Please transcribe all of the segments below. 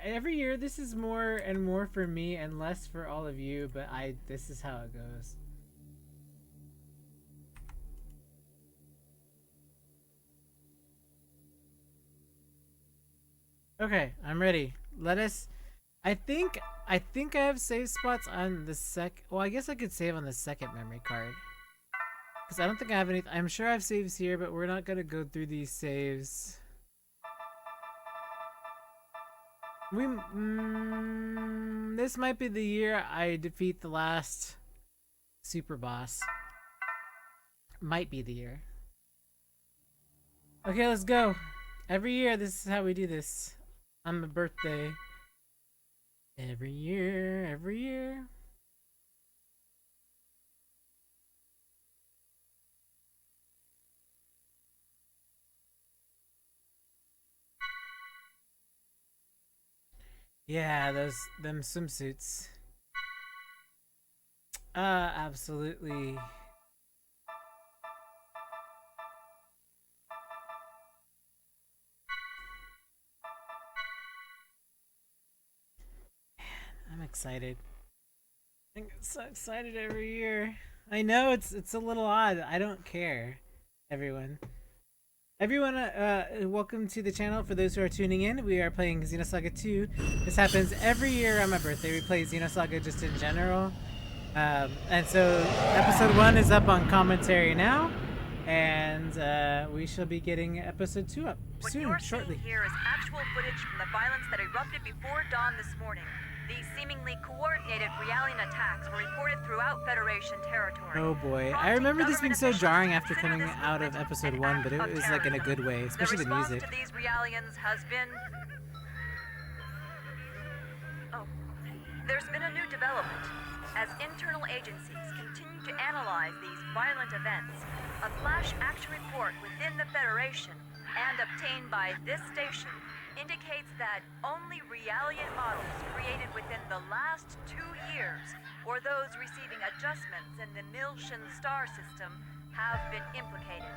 every year this is more and more for me and less for all of you, but this is how it goes. Okay, I'm ready. I think I have save spots on the well, I guess I could save on the second memory card. Cuz I don't think I have any. I'm sure I have saves here, but we're not going to go through these saves. This might be the year I defeat the last super boss. Might be the year. Okay, let's go. Every year, this is how we do this. On my birthday. Every year, every year. Yeah, them swimsuits. Absolutely. I'm excited. I'm so excited every year. I know it's a little odd. I don't care, everyone. Everyone, welcome to the channel. For those who are tuning in, we are playing Xenosaga 2. This happens every year on my birthday. We play Xenosaga just in general. And so episode 1 is up on commentary now, and we shall be getting episode 2 up soon, shortly. What you're seeing here is actual footage from the violence that erupted before dawn this morning. These seemingly coordinated Realian attacks were reported throughout Federation territory. Oh boy, I remember this being so jarring after coming out of episode 1, but it was like in a good way, especially the music. The response to these Realians has been... Oh, there's been a new development. As internal agencies continue to analyze these violent events, a flash action report within the Federation and obtained by this station indicates that only Realian models created within the last 2 years, or those receiving adjustments in the Milshan star system, have been implicated.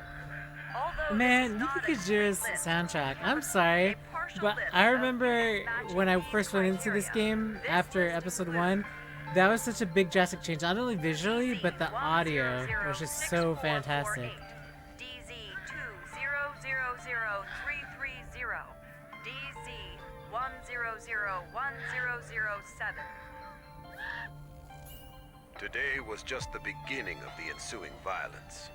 Although man, look at Kajira's soundtrack. I'm sorry, but I remember when I first went into this game after episode 1, that was such a big drastic change, not only visually, but the audio was just so fantastic. Today was just the beginning of the ensuing violence.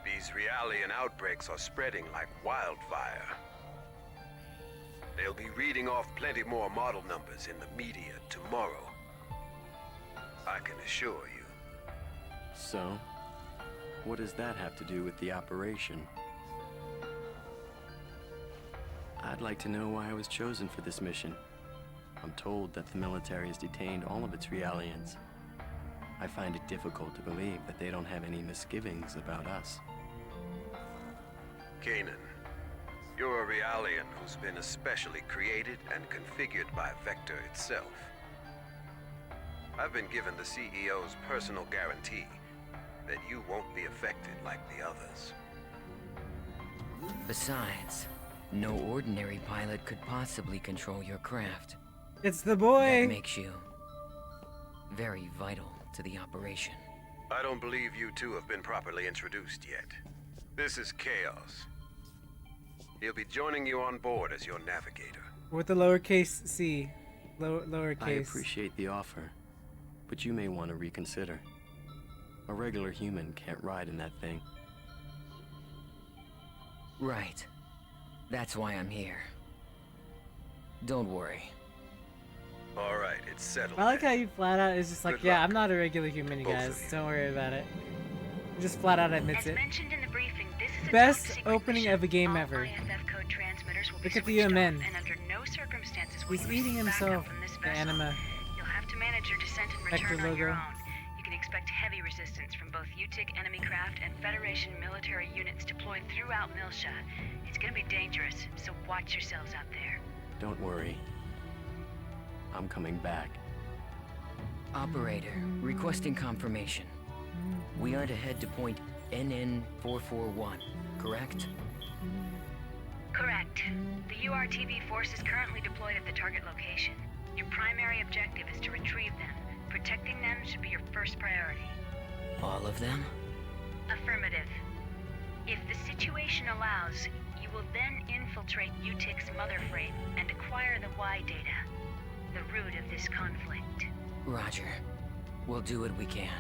These Realian outbreaks are spreading like wildfire. They'll be reading off plenty more model numbers in the media tomorrow. I can assure you. So, what does that have to do with the operation? I'd like to know why I was chosen for this mission. I'm told that the military has detained all of its Realians. I find it difficult to believe that they don't have any misgivings about us. Kanan, you're a Realian who's been especially created and configured by Vector itself. I've been given the CEO's personal guarantee that you won't be affected like the others. Besides, no ordinary pilot could possibly control your craft. It's the boy! That makes you very vital to the operation. I don't believe you two have been properly introduced yet. This is Chaos. He'll be joining you on board as your navigator. With the lowercase c. Lowercase. I appreciate the offer, but you may want to reconsider. A regular human can't ride in that thing. Right. That's why I'm here. Don't worry. All right, it's settled. I like how you flat out is just like, Good yeah, luck. I'm not a regular human, you Both guys. of you. Don't worry about it. He just flat out admits As it. mentioned in the briefing, this is a Best top secret opening mission. of a game All ever. IFF code transmitters will be Look at the switched men. off, and under no circumstances will He's you eating receive backup himself. from this The vessel. anima. You'll have to manage your descent and Vector return on your logo. own. You can expect heavy resistance from both UTIC enemy craft and Federation military units deployed throughout Milsha. It's gonna be dangerous, so watch yourselves out there. Don't worry. I'm coming back. Operator, requesting confirmation. We are to head to point NN441, correct? Correct. Correct. The URTB force is currently deployed at the target location. Your primary objective is to retrieve them. Protecting them should be your first priority. All of them? Affirmative. If the situation allows, you will then infiltrate UTIC's mother frame and acquire the Y data, the root of this conflict. Roger. We'll do what we can.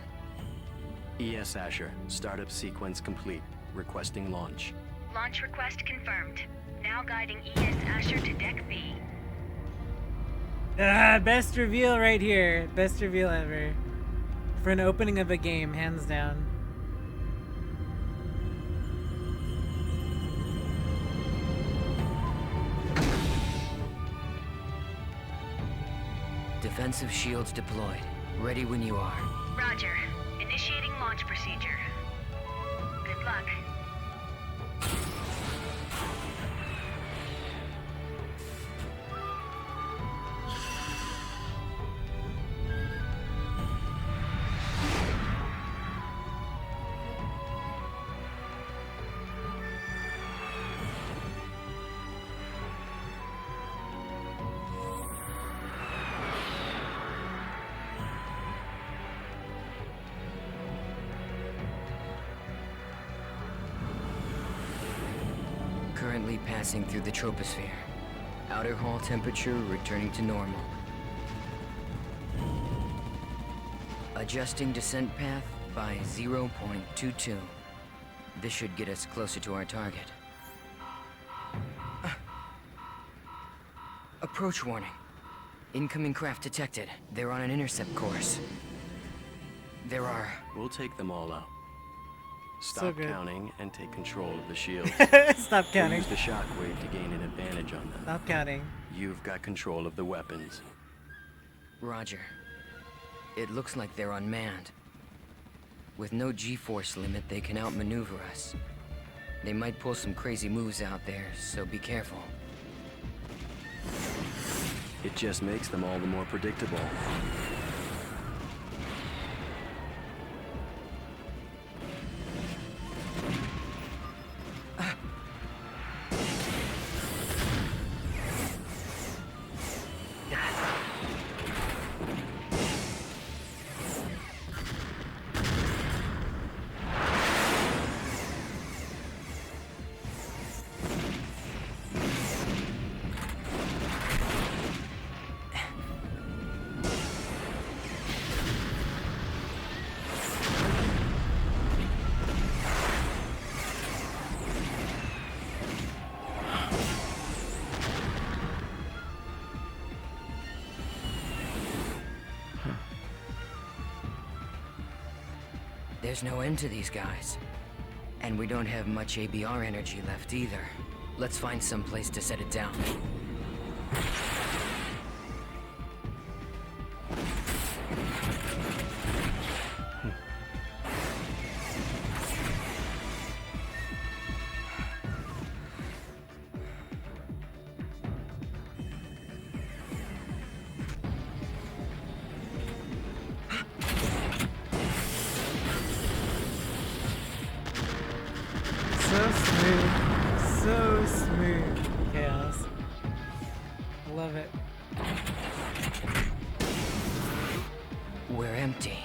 ES Asher, startup sequence complete. Requesting launch. Launch request confirmed. Now guiding ES Asher to Deck B. Best reveal right here. Best reveal ever. For an opening of a game, hands down. Defensive shields deployed. Ready when you are. Roger. Initiating launch procedure. Good luck. Currently passing through the troposphere. Outer hull temperature returning to normal. Adjusting descent path by 0.22. This should get us closer to our target. Approach warning. Incoming craft detected. They're on an intercept course. There are... We'll take them all out. So Stop good. counting and take control of the shield. Stop We'll counting. use the shockwave to gain an advantage on them. Stop counting. You've got control of the weapons. Roger. It looks like they're unmanned. With no G-force limit, they can outmaneuver us. They might pull some crazy moves out there, so be careful. It just makes them all the more predictable. There's no end to these guys. And we don't have much ABR energy left either. Let's find some place to set it down. So smooth. So smooth. Chaos. I love it. We're empty.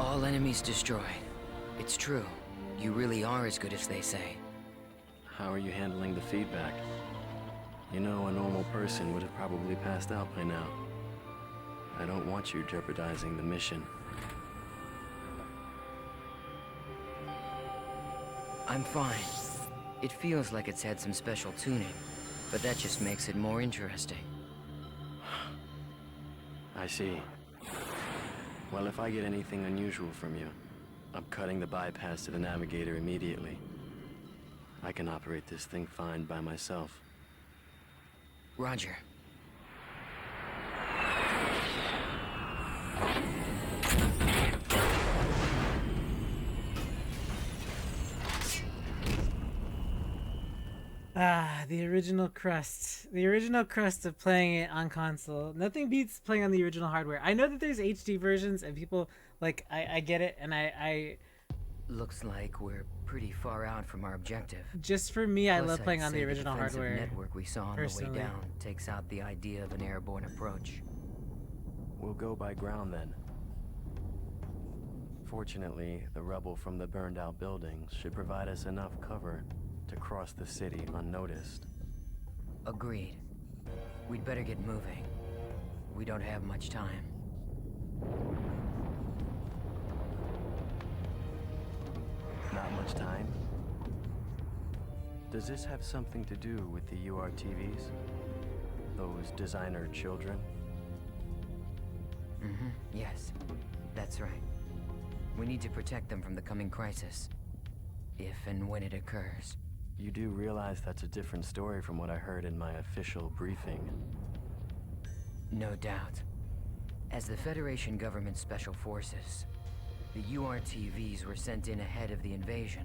All enemies destroyed. It's true. You really are as good as they say. How are you handling the feedback? You know, a normal person would have probably passed out by now. I don't want you jeopardizing the mission. I'm fine. It feels like it's had some special tuning, but that just makes it more interesting. I see. Well, if I get anything unusual from you, I'm cutting the bypass to the navigator immediately. I can operate this thing fine by myself. Roger. Ah, the original crust. The original crust of playing it on console. Nothing beats playing on the original hardware. I know that there's HD versions and people like I get it, and I Looks like we're pretty far out from our objective. just for me, I Plus, love playing I'd on the say original defensive hardware. network we saw on the personally. way down takes out the idea of an airborne approach. We'll go by ground then. Fortunately, the rubble from the burned-out buildings should provide us enough cover to cross the city unnoticed. Agreed. We'd better get moving. We don't have much time. Not much time? Does this have something to do with the URTVs? Those designer children? Yes, that's right. We need to protect them from the coming crisis. If and when it occurs. You do realize that's a different story from what I heard in my official briefing. No doubt. As the Federation government special forces, the URTVs were sent in ahead of the invasion.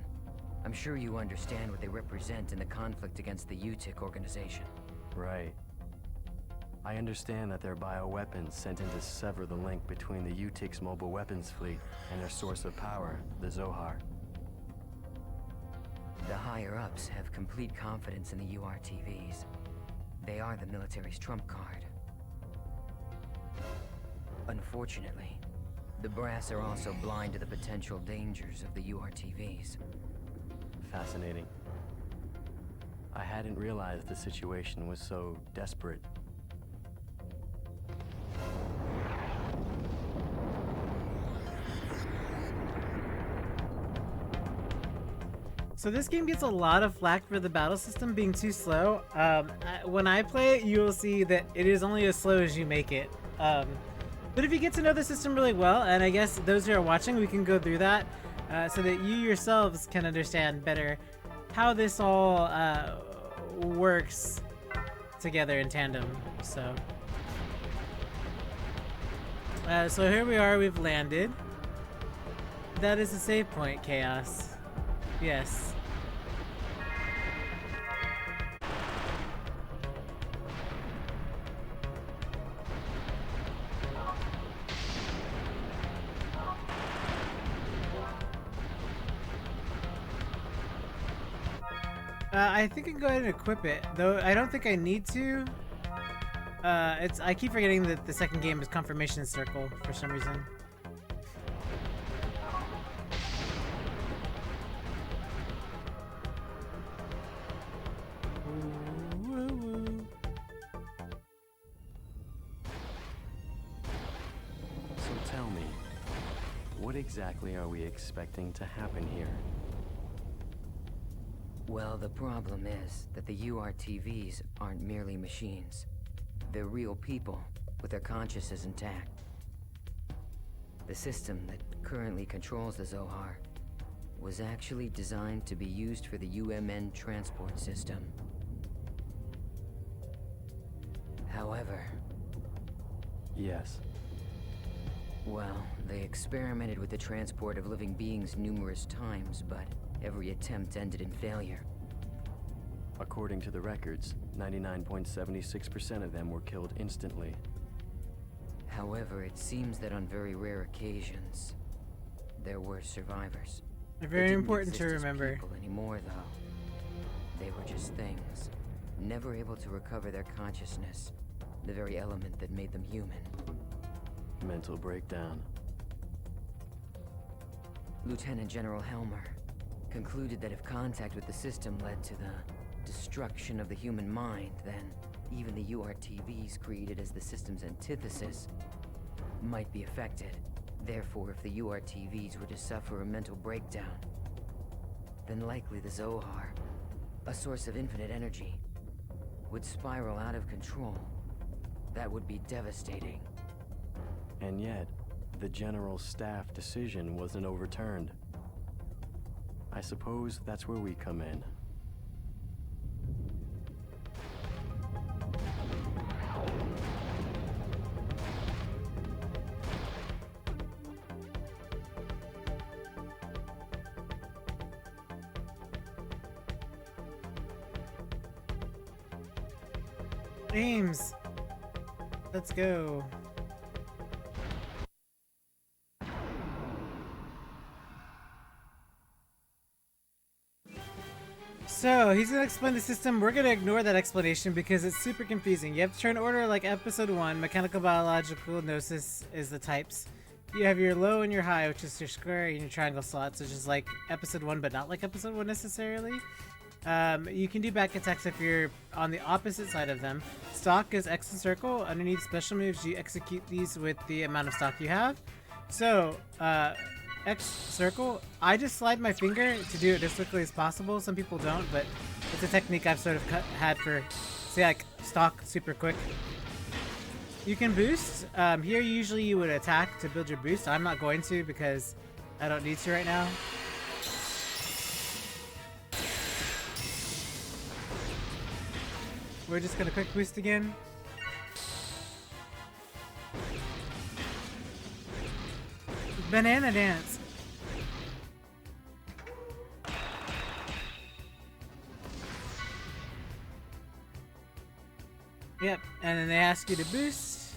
I'm sure you understand what they represent in the conflict against the UTIC organization. Right. I understand that they're bioweapons sent in to sever the link between the UTIC's mobile weapons fleet and their source of power, the Zohar. The higher-ups have complete confidence in the URTVs. They are the military's trump card. Unfortunately, the brass are also blind to the potential dangers of the URTVs. Fascinating. I hadn't realized the situation was so desperate. So this game gets a lot of flack for the battle system being too slow. When I play it, you will see that it is only as slow as you make it. But if you get to know the system really well, and I guess those who are watching, we can go through that so that you yourselves can understand better how this all works together in tandem. So here we are, we've landed. That is the save point, Chaos. Yes. I think I can go ahead and equip it, though I don't think I need to. I keep forgetting that the second game is Confirmation Circle for some reason. So tell me, what exactly are we expecting to happen here? Well, the problem is that the URTVs aren't merely machines. They're real people, with their consciousness intact. The system that currently controls the Zohar was actually designed to be used for the UMN transport system. However, Yes. well, they experimented with the transport of living beings numerous times, but every attempt ended in failure. According to the records, 99.76% of them were killed instantly. However, it seems that on very rare occasions, there were survivors. They Very didn't important to exist as remember. people anymore, though. They were just things, never able to recover their consciousness, the very element that made them human. Mental breakdown. Lieutenant General Helmer concluded that if contact with the system led to the destruction of the human mind, then even the URTVs created as the system's antithesis might be affected. Therefore, if the URTVs were to suffer a mental breakdown, then likely the Zohar, a source of infinite energy, would spiral out of control. That would be devastating. And yet, the General Staff decision wasn't overturned. I suppose that's where we come in. Ames. Let's go. So, he's gonna explain the system. We're gonna ignore that explanation because it's super confusing. You have to turn order like episode 1. Mechanical, biological, gnosis is the types. You have your low and your high, which is your square and your triangle slots, which is like episode 1, but not like episode 1 necessarily. You can do back attacks if you're on the opposite side of them. Stock is X and circle. Underneath special moves, you execute these with the amount of stock you have. So, X circle, I just slide my finger to do it as quickly as possible. Some people don't, but it's a technique I've sort of had for, say, like, stock super quick. You can boost. Here, usually you would attack to build your boost. I'm not going to because I don't need to right now. We're just gonna quick boost again. Banana dance. Yep, and then they ask you to boost.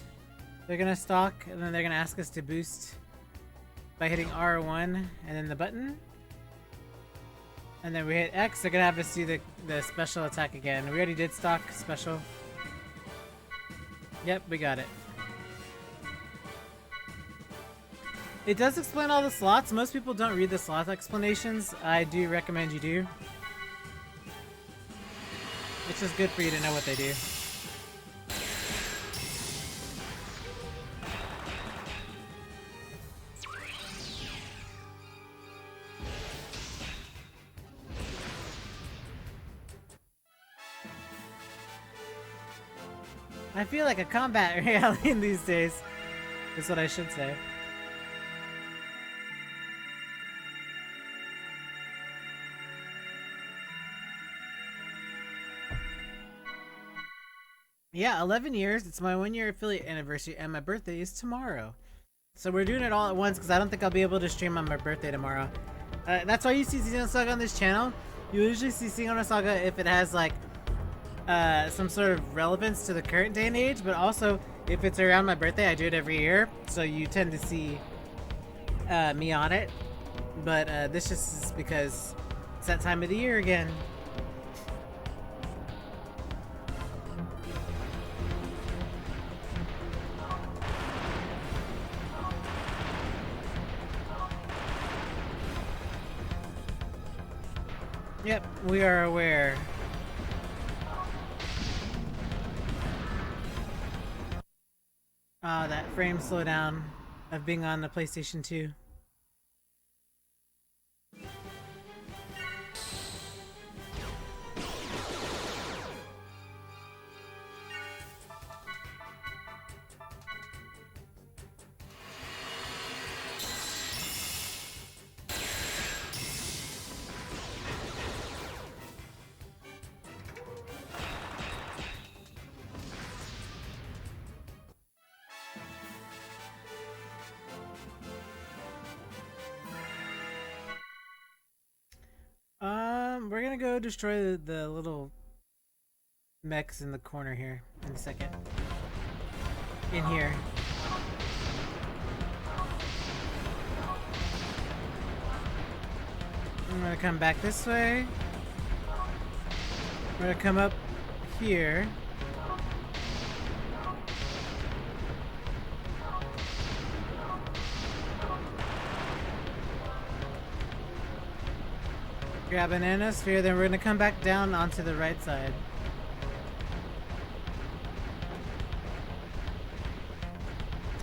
They're gonna stock, and then they're gonna ask us to boost by hitting R1 and then the button. And then we hit X, they're gonna have us do the special attack again. We already did stock special. Yep, we got it. It does explain all the slots. Most people don't read the slot explanations. I do recommend you do. It's just good for you to know what they do. I feel like a combat alien these days, is what I should say. Yeah, 11 years. It's my 1-year affiliate anniversary, and my birthday is tomorrow. So we're doing it all at once because I don't think I'll be able to stream on my birthday tomorrow. That's why you see Xenosaga on this channel. You usually see Xenosaga if it has like some sort of relevance to the current day and age, but also if it's around my birthday. I do it every year, so you tend to see me on it. But this just is because it's that time of the year again. Yep, we are aware. Ah, that frame slowdown of being on the PlayStation 2. We're gonna go destroy the little mechs in the corner here in a second. In here. I'm gonna come back this way. We're gonna come up here. Grab an Nanosphere, then we're gonna come back down onto the right side.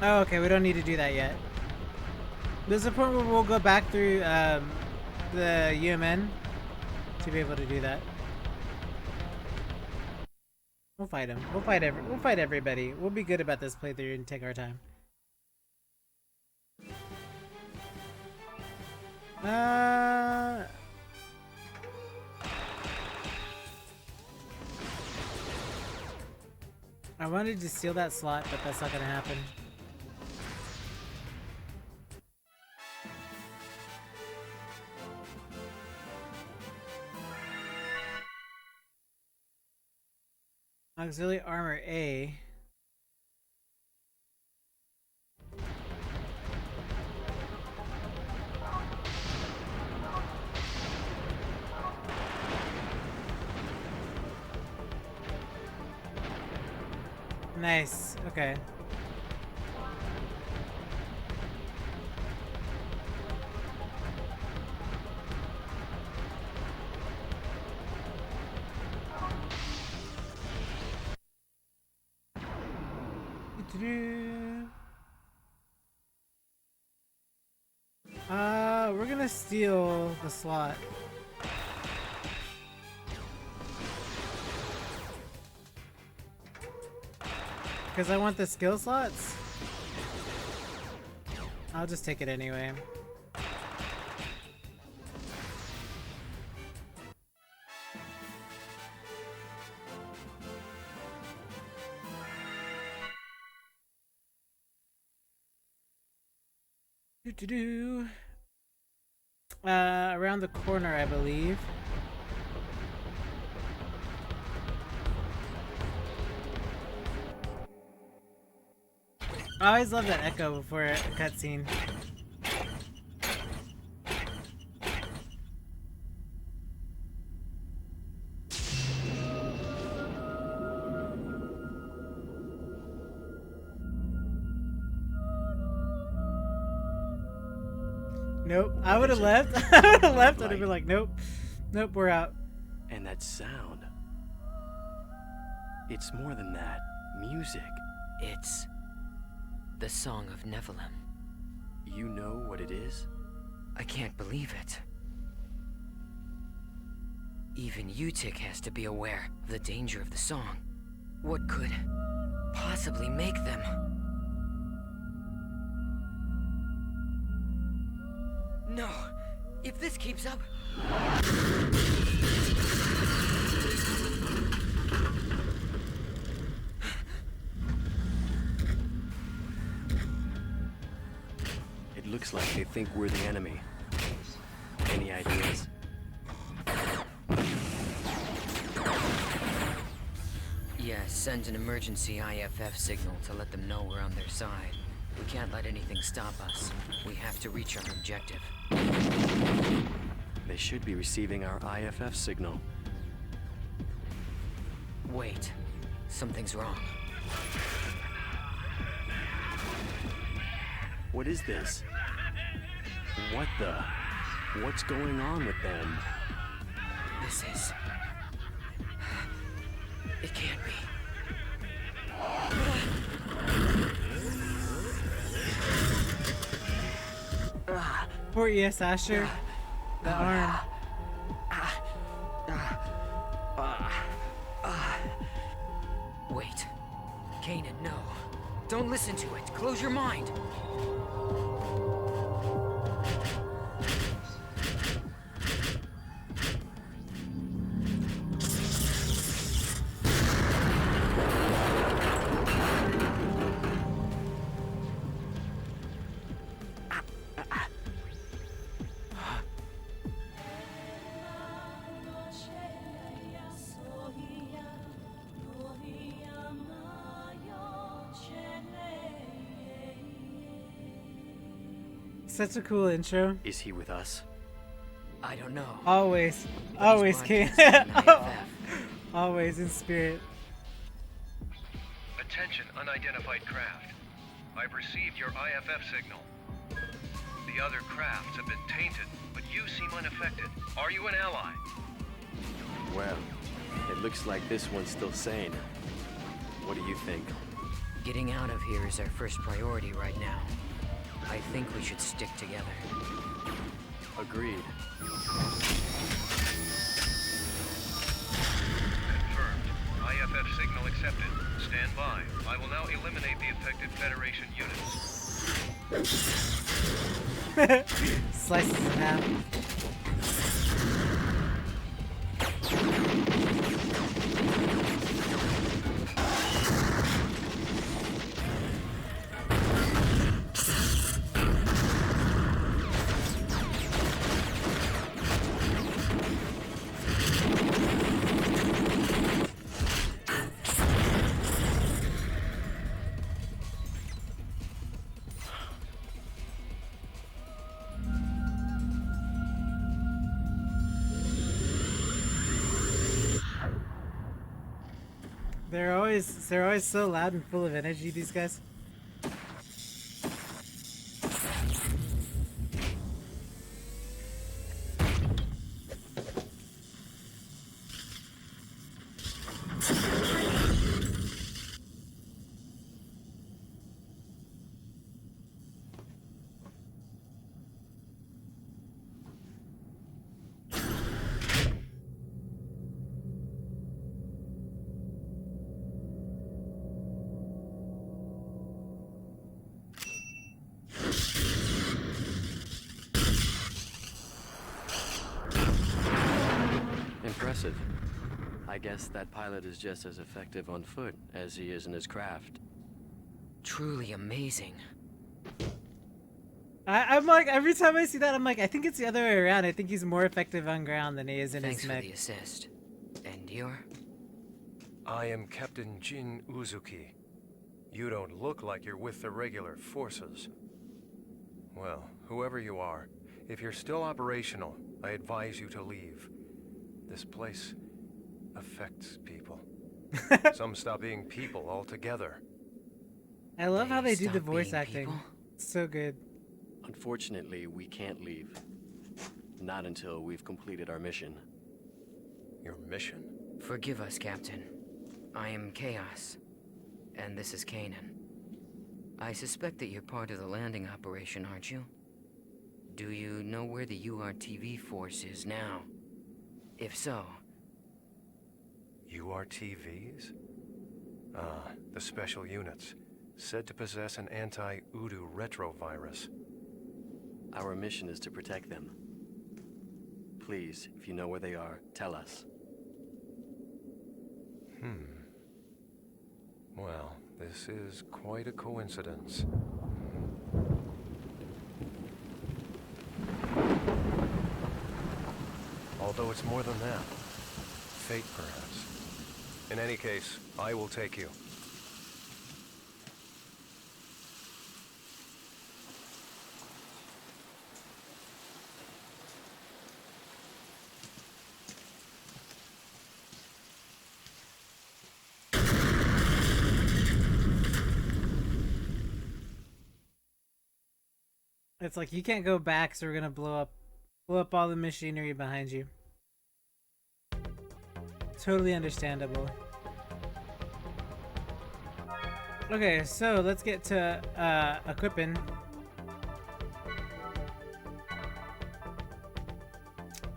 Oh, okay, we don't need to do that yet. There's a point where we'll go back through the UMN to be able to do that. We'll fight him. We'll fight everybody. We'll be good about this playthrough and take our time. I wanted to steal that slot, but that's not gonna happen. Auxiliary armor A. Nice. Okay. We're gonna steal the slot. Because I want the skill slots? I'll just take it anyway. Around the corner, I believe. I always love that echo before a cutscene. Nope. I would have left. I would have left. I'd have been like, nope. Nope, we're out. And that sound. It's more than that. Music. It's the Song of Nephilim. You know what it is? I can't believe it. Even Utic has to be aware of the danger of the song. What could possibly make them? No! If this keeps up... It looks like they think we're the enemy. Any ideas? Yeah, send an emergency IFF signal to let them know we're on their side. We can't let anything stop us. We have to reach our objective. They should be receiving our IFF signal. Wait. Something's wrong. What is this? What the? What's going on with them? This is... It can't be. Poor ES Asher. The arm. Wait. Kanan, no. Don't listen to it. Close your mind. Such a cool intro. Is he with us? I don't know. Always. But he's Always, King. broadcasting an IFF. Always in spirit. Attention, unidentified craft. I've received your IFF signal. The other crafts have been tainted, but you seem unaffected. Are you an ally? Well, it looks like this one's still sane. What do you think? Getting out of here is our first priority right now. I think we should stick together. Agreed. Confirmed. IFF signal accepted. Stand by. I will now eliminate the affected Federation units. Slices in half. They're always so loud and full of energy, these guys. Impressive. I guess that pilot is just as effective on foot as he is in his craft. Truly amazing. I'm like, every time I see that, I'm like, I think it's the other way around. I think he's more effective on ground than he is in Thanks his for mech. the assist. And you're? I am Captain Jin Uzuki. You don't look like you're with the regular forces. Well, whoever you are, if you're still operational, I advise you to leave. This place affects people. Some stop being people altogether. I love how they do the stop voice being acting. people? It's so good. Unfortunately, we can't leave. Not until we've completed our mission. Your mission? Forgive us, Captain. I am Chaos. And this is Kanan. I suspect that you're part of the landing operation, aren't you? Do you know where the URTV force is now? If so... URTVs? Ah, the special units. Said to possess an anti-Udu retrovirus. Our mission is to protect them. Please, if you know where they are, tell us. Well, this is quite a coincidence. Although it's more than that. Fate, perhaps. In any case, I will take you. It's like you can't go back, so we're gonna blow up all the machinery behind you. Totally understandable. Okay, so let's get to equipping.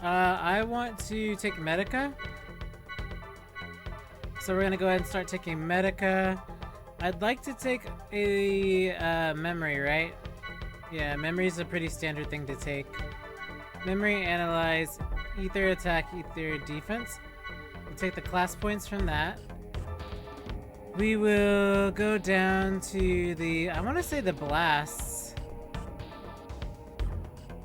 I want to take Medica. So we're gonna go ahead and start taking Medica. I'd like to take a memory, right? Yeah, memory is a pretty standard thing to take. Memory, analyze, ether attack, ether defense. We'll take the class points from that. We will go down to the, I want to say the blasts.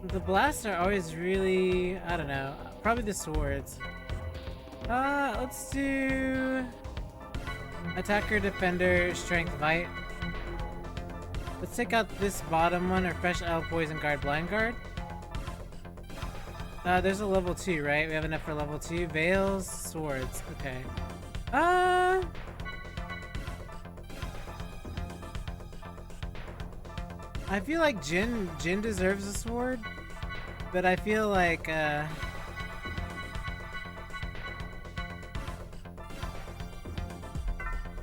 The blasts are always really, I don't know, probably the swords. Let's do attacker, defender, strength, fight. Let's take out this bottom one, refresh L, poison guard, blind guard. There's a level 2, right? We have enough for level 2. Veils, swords. Okay. I feel like Jin deserves a sword, but I feel like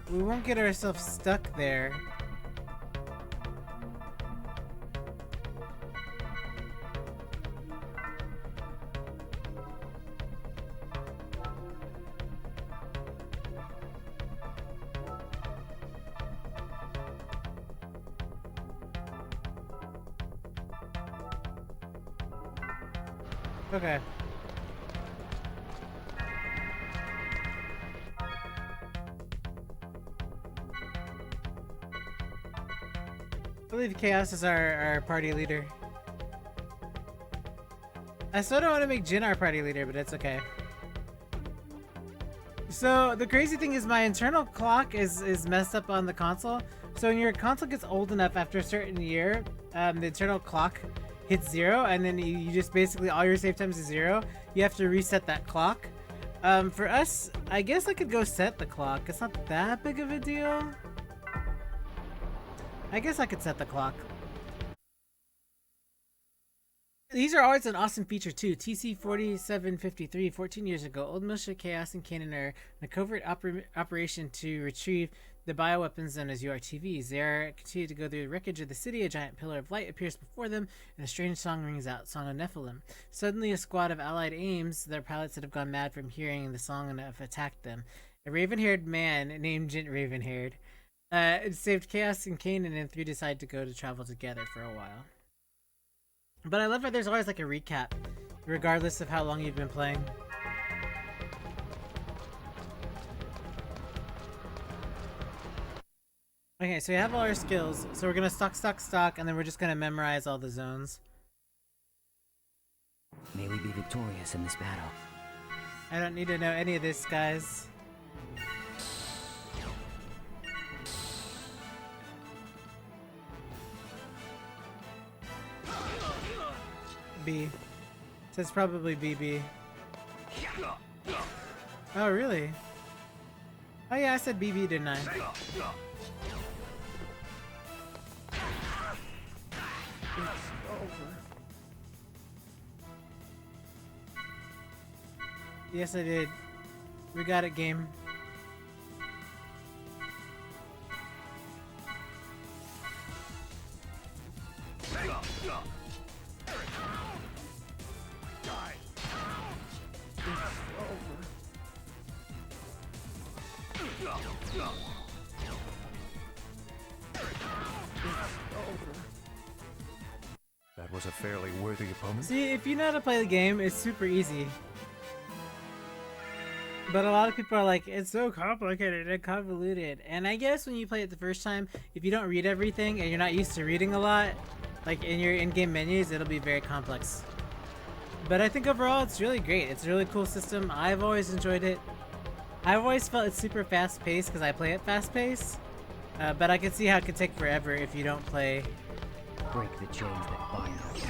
we won't get ourselves stuck there. Okay. I believe Chaos is our party leader. I still don't want to make Jin our party leader, but it's okay. So the crazy thing is my internal clock is messed up on the console. So when your console gets old enough after a certain year, the internal clock hits 0, and then you just basically all your save times is 0. You have to reset that clock. For us, I guess I could go set the clock. It's not that big of a deal. I guess I could set the clock. These are always an awesome feature too. TC-4753, 14 years ago, Old Militia, Chaos, and Kanan are in a covert operation to retrieve the bioweapon zone as URTVs. They are continue to go through the wreckage of the city. A giant pillar of light appears before them, and a strange song rings out, Song of Nephilim. Suddenly, a squad of allied AIMs, their pilots that have gone mad from hearing the song and have attacked them. A raven-haired man named Gent Raven-haired saved Chaos and Kanan, and three decide to go to travel together for a while. But I love that there's always like a recap, regardless of how long you've been playing. Okay, so we have all our skills, so we're gonna stock, and then we're just gonna memorize all the zones. May we be victorious in this battle. I don't need to know any of this, guys. B. So it's probably BB. Oh, really? Oh yeah, I said BB, didn't I? Yes, I did. We got it, game. That was a fairly worthy opponent. See, if you know how to play the game, it's super easy. But a lot of people are like, it's so complicated and convoluted. And I guess when you play it the first time, if you don't read everything and you're not used to reading a lot, like in your in-game menus, it'll be very complex. But I think overall it's really great. It's a really cool system. I've always enjoyed it. I've always felt it's super fast-paced because I play it fast-paced. But I can see how it could take forever if you don't play. Break the chains that bind us.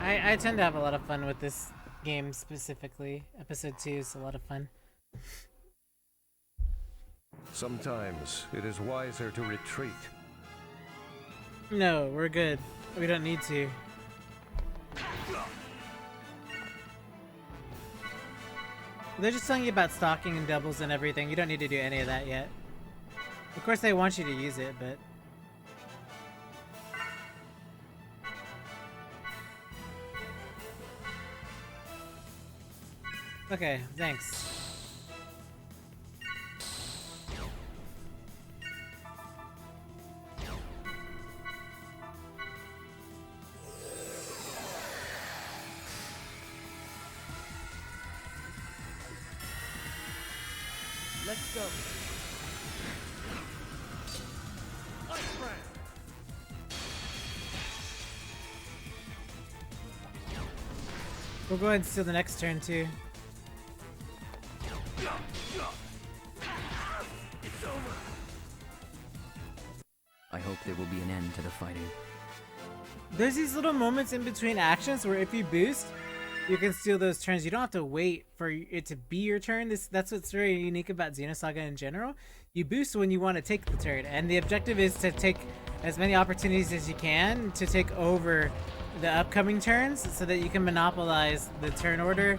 I tend to have a lot of fun with this game specifically. Episode 2 is a lot of fun. Sometimes it is wiser to retreat. No, we're good. We don't need to. They're just telling you about stocking and doubles and everything. You don't need to do any of that yet. Of course they want you to use it, but... Okay, thanks. Let's go. We'll go ahead and steal the next turn too. I hope there will be an end to the fighting. There's these little moments in between actions where if you boost, you can steal those turns. You don't have to wait for it to be your turn. That's what's very unique about Xenosaga in general. You boost when you want to take the turn, and the objective is to take as many opportunities as you can to take over the upcoming turns so that you can monopolize the turn order.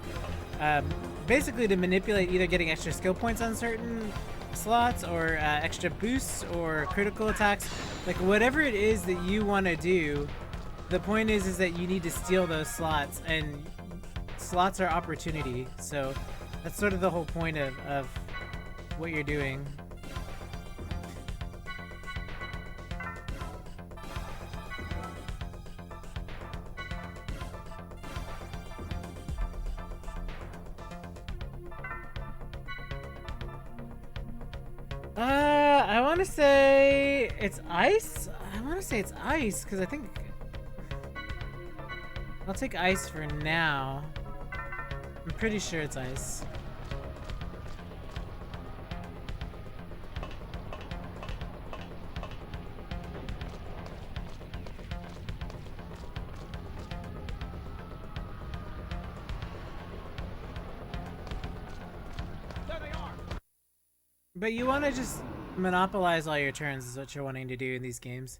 Basically to manipulate either getting extra skill points on certain slots or extra boosts or critical attacks. Like whatever it is that you want to do, the point is that you need to steal those slots, and slots are opportunity. So that's sort of the whole point of what you're doing. I want to say it's ice. I want to say it's ice because I think I'll take ice for now. I'm pretty sure it's ice. But you want to just monopolize all your turns is what you're wanting to do in these games.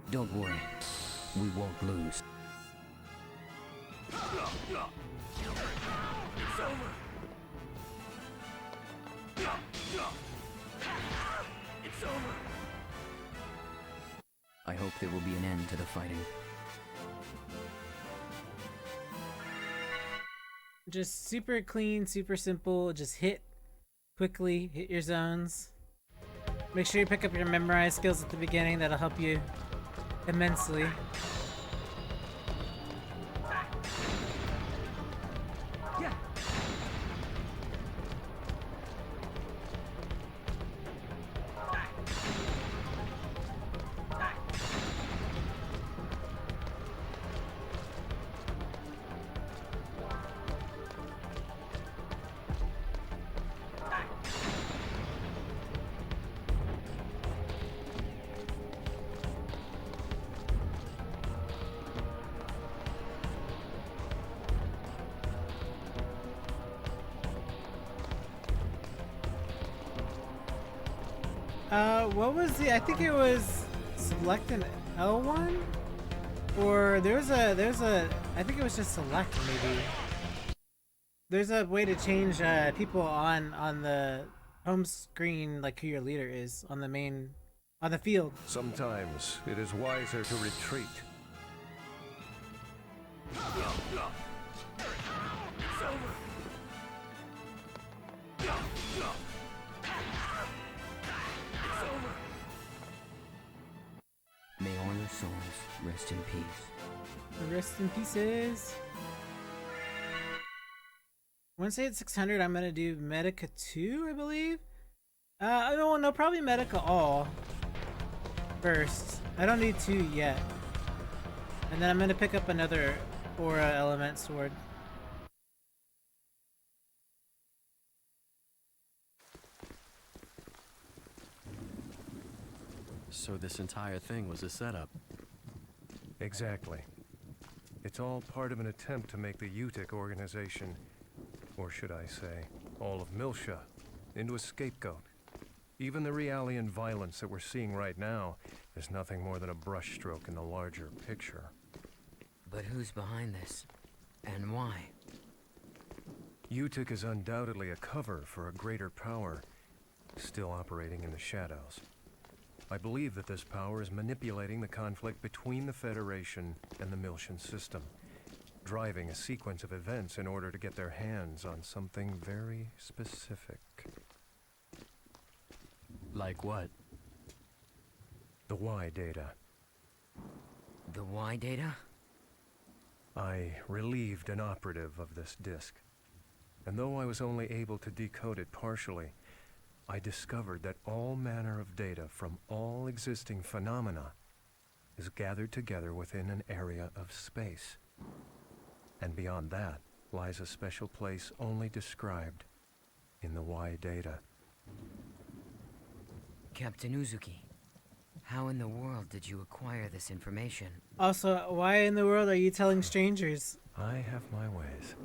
Don't worry. We won't lose. It's over. It's over. I hope there will be an end to the fighting. Just super clean, super simple. Just hit quickly, hit your zones. Make sure you pick up your memorize skills at the beginning. That'll help you immensely. What was the? I think it was select an L1, or there's a. I think it was just select maybe. There's a way to change people on the home screen, like who your leader is on the field. Sometimes it is wiser to retreat. It's over. May all your souls rest in peace. Rest in pieces. Once I hit 600, I'm gonna do Medica 2, I believe. No, probably Medica all first. I don't need 2 yet. And then I'm gonna pick up another Aura Element Sword. So this entire thing was a setup. Exactly. It's all part of an attempt to make the UTIC organization, or should I say, all of Miltia, into a scapegoat. Even the Realian violence that we're seeing right now is nothing more than a brushstroke in the larger picture. But who's behind this? And why? UTIC is undoubtedly a cover for a greater power, still operating in the shadows. I believe that this power is manipulating the conflict between the Federation and the Miltian system, driving a sequence of events in order to get their hands on something very specific. Like what? The Y data. The Y data? I relieved an operative of this disk, and though I was only able to decode it partially, I discovered that all manner of data from all existing phenomena is gathered together within an area of space. And beyond that lies a special place only described in the Y data. Captain Uzuki, how in the world did you acquire this information? Also, why in the world are you telling strangers? I have my ways.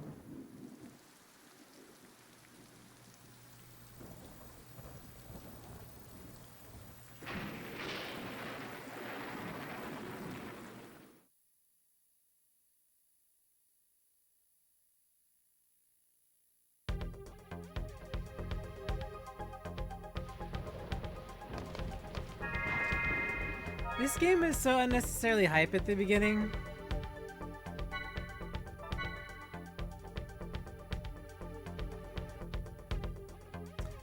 This game is so unnecessarily hype at the beginning.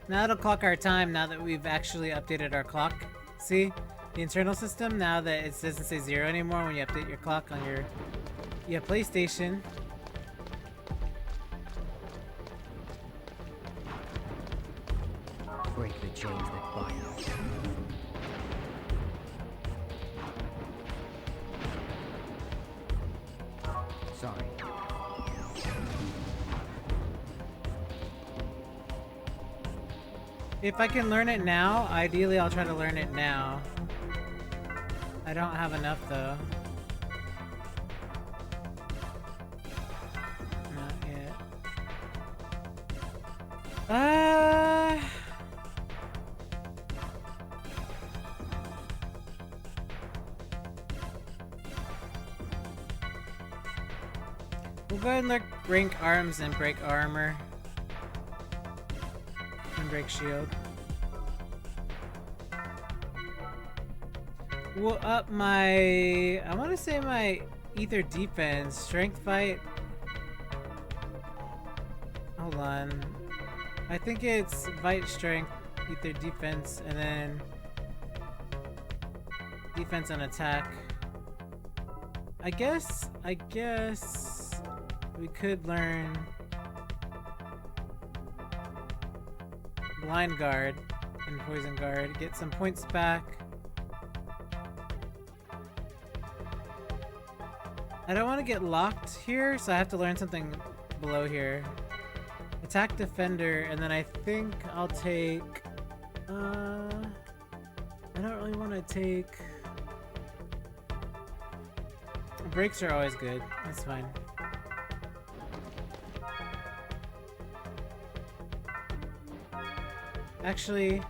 Now it'll clock our time now that we've actually updated our clock. See? The internal system, now that it doesn't say 0 anymore when you update your clock on your PlayStation. Break the chains that bind us. Sorry. If I can learn it now, ideally I'll try to learn it now. I don't have enough though. Not yet. Uh, we'll go ahead and rank arms and break armor. And break shield. We'll up my... I want to say my ether defense. Strength fight. Hold on. I think it's fight strength, ether defense, and then defense and attack. I guess we could learn blind guard and poison guard, get some points back. I don't want to get locked here, so I have to learn something below here. Attack defender, and then I think I'll take I don't really want to take... Breaks are always good. That's fine. Actually...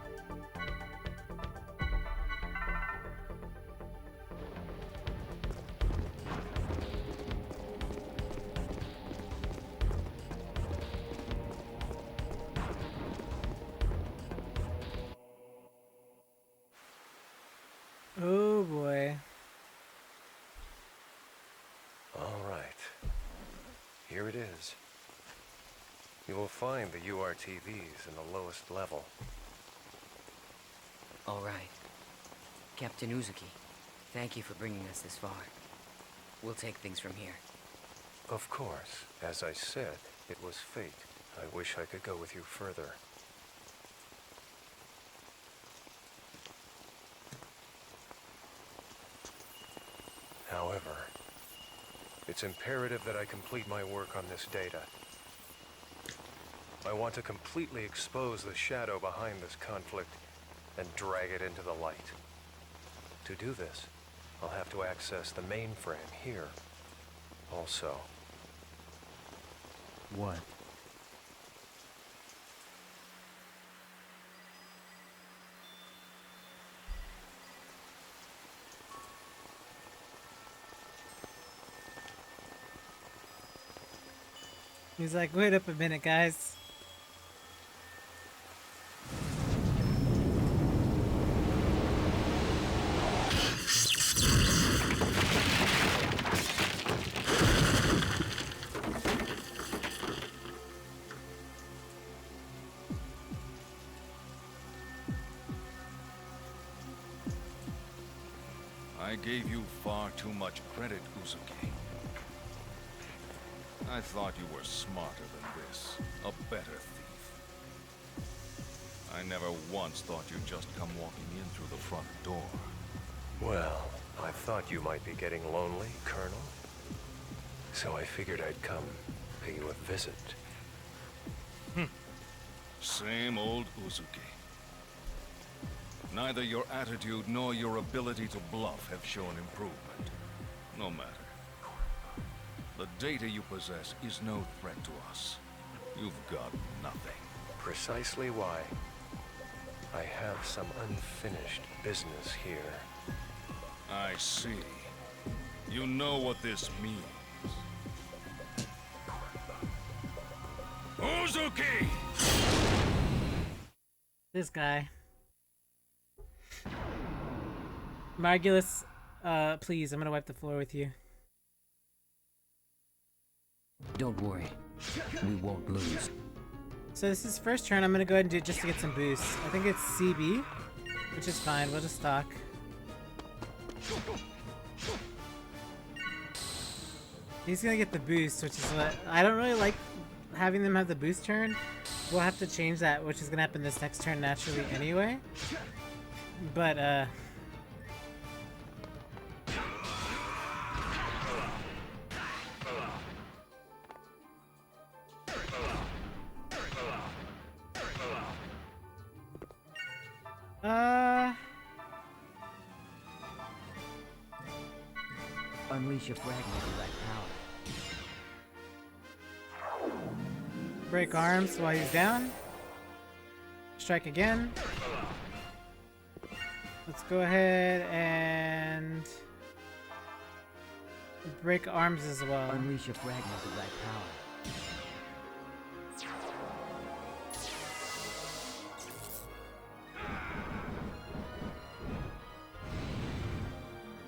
Oh boy. All right. Here it is. You will find the URTVs in the lowest level. All right. Captain Uzuki, thank you for bringing us this far. We'll take things from here. Of course. As I said, it was fate. I wish I could go with you further. However, it's imperative that I complete my work on this data. I want to completely expose the shadow behind this conflict and drag it into the light. To do this, I'll have to access the mainframe here. Also. What? He's like, wait up a minute, guys. I gave you far too much credit, Uzuki. I thought you were smarter than this, a better thief. I never once thought you'd just come walking in through the front door. Well, I thought you might be getting lonely, Colonel. So I figured I'd come pay you a visit. Same old Uzuki. Neither your attitude nor your ability to bluff have shown improvement. No matter. The data you possess is no threat to us. You've got nothing. Precisely why. I have some unfinished business here. I see. You know what this means. Uzuki! This guy. Margulis, please, I'm gonna wipe the floor with you. Don't worry. We won't lose. So this is first turn. I'm gonna go ahead and do it just to get some boosts. I think it's CB, which is fine. We'll just talk. He's gonna get the boost, which is what I don't really like having them have the boost turn. We'll have to change that, which is gonna happen this next turn naturally anyway. But Unleash your fragment of that power. break arms while he's down. strike again. Let's go ahead and break arms as well. Unleash a fragment of thy power.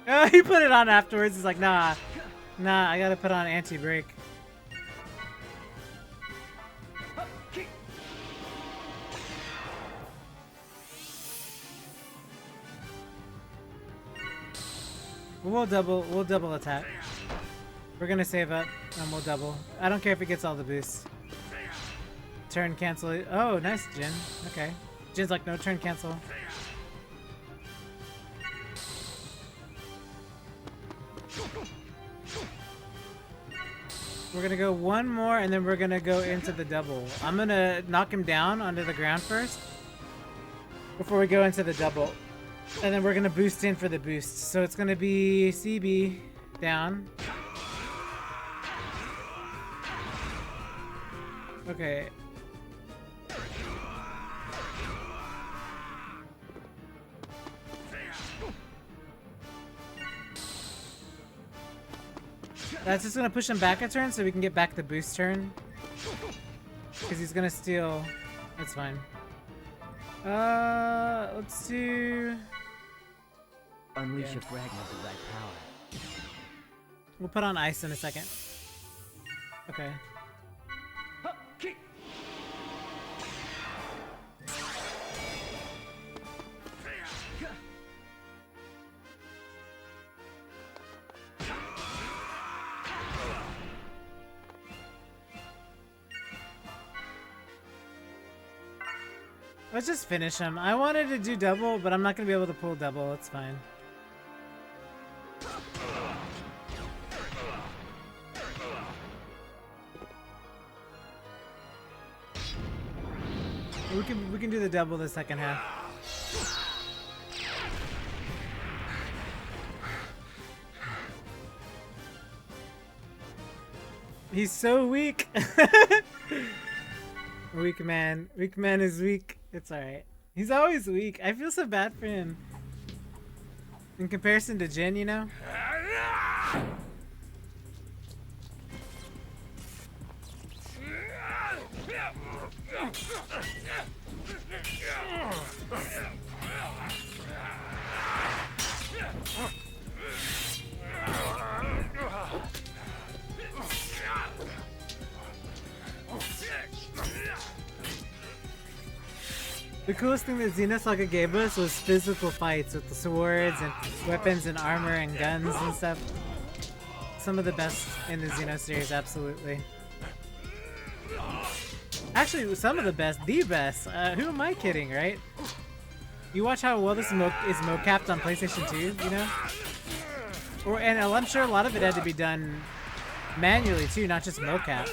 Oh, he put it on afterwards. He's like, nah, I gotta put on anti-break. We'll double attack. We're gonna save up and we'll double. I don't care if it gets all the boosts. Turn cancel. Oh, nice, Jin. Okay. Jin's like, no turn cancel. We're gonna go one more and then we're gonna go into the double. I'm gonna knock him down onto the ground first before we go into the double. And then we're gonna boost in for the boost. So it's gonna be CB down. Okay. That's just gonna push him back a turn so we can get back the boost turn. Because he's gonna steal. That's fine. Let's do... Unleash a fragment of thy power. We'll put on ice in a second. Okay. Let's just finish him. I wanted to do double, but I'm not gonna be able to pull double. It's fine. We can do the double the second half. He's so weak. Weak man. Weak man is weak. It's alright. He's always weak. I feel so bad for him. In comparison to Jin, you know? The coolest thing that Xenosaga gave us was physical fights with the swords and weapons and armor and guns and stuff. Some of the best in the Xeno series, absolutely. Actually, some of the best, the best. Who am I kidding, right? You watch how well this is mocapped on PlayStation 2, you know? And I'm sure a lot of it had to be done manually too, not just mocap.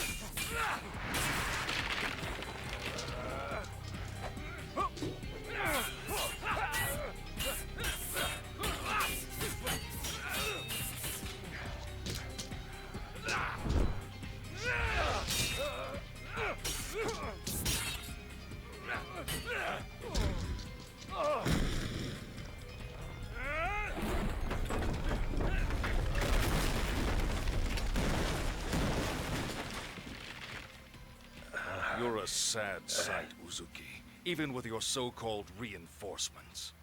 You're a sad sight, Uzuki, even with your so-called reinforcements.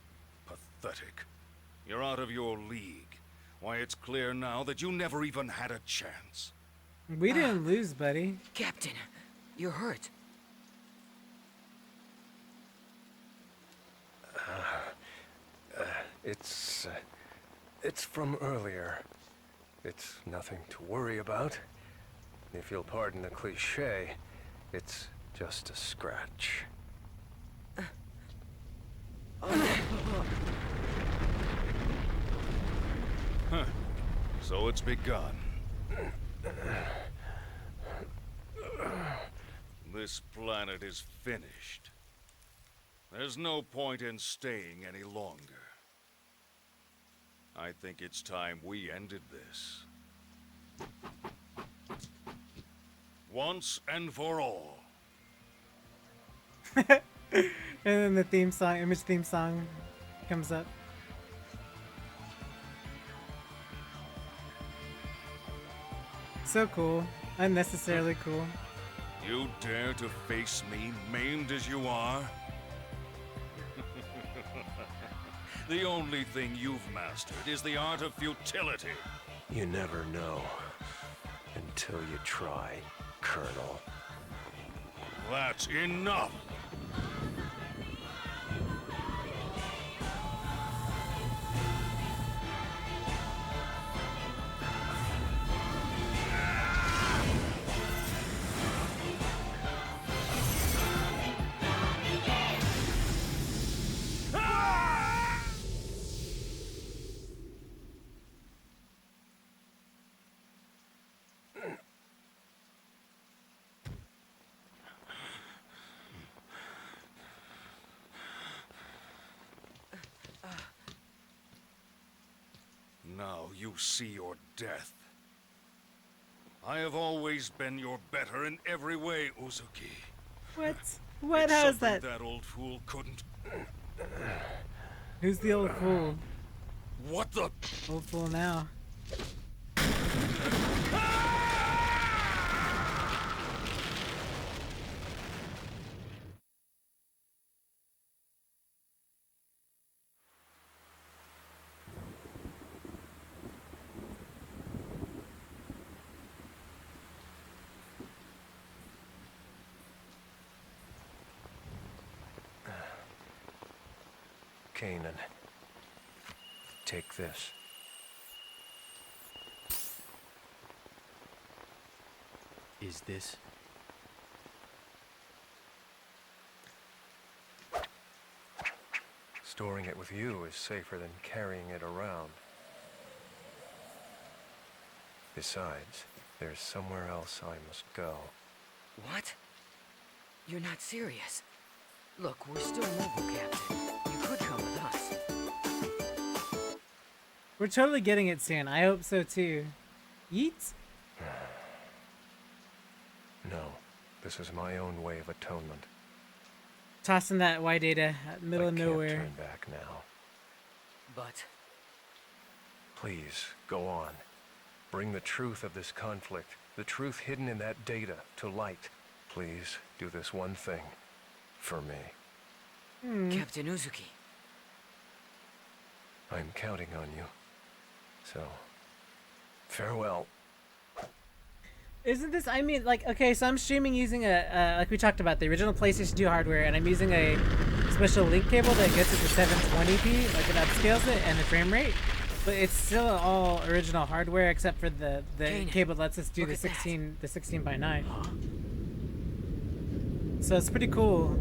Pathetic. You're out of your league. Why, it's clear now that you never even had a chance. We didn't lose, buddy. Captain, you're hurt. It's from earlier. It's nothing to worry about. If you'll pardon the cliché, it's just a scratch. Huh. So it's begun. This planet is finished. There's no point in staying any longer. I think it's time we ended this. Once and for all. And then the theme song, image theme song comes up. So cool. Unnecessarily cool. You dare to face me, maimed as you are? The only thing you've mastered is the art of futility. You never know until you try, Colonel. That's enough! Now you see your death. I have always been your better in every way, Uzuki. What? What? It's How's something that? that old fool couldn't. Who's the old fool? What the? Old fool now. Kanan, take this. Is this? Storing it with you is safer than carrying it around. Besides, there's somewhere else I must go. What? You're not serious. Look, we're still mobile, Captain. You could come with us. We're totally getting it soon. I hope so too. Yeet? No, this is my own way of atonement. Tossing that Y data at the middle of I nowhere. can't turn back now. But Please, go on. Bring the truth of this conflict, the truth hidden in that data, to light. Please, do this one thing. For me. Captain Uzuki. I'm counting on you. So, farewell. Isn't this, I mean, like, okay, so I'm streaming using like we talked about, the original PlayStation 2 hardware, and I'm using a special link cable that gets it to 720p, like it upscales it, and the frame rate. But it's still all original hardware, except for the Kanan, cable that lets us do look the at that. 16:9. So it's pretty cool.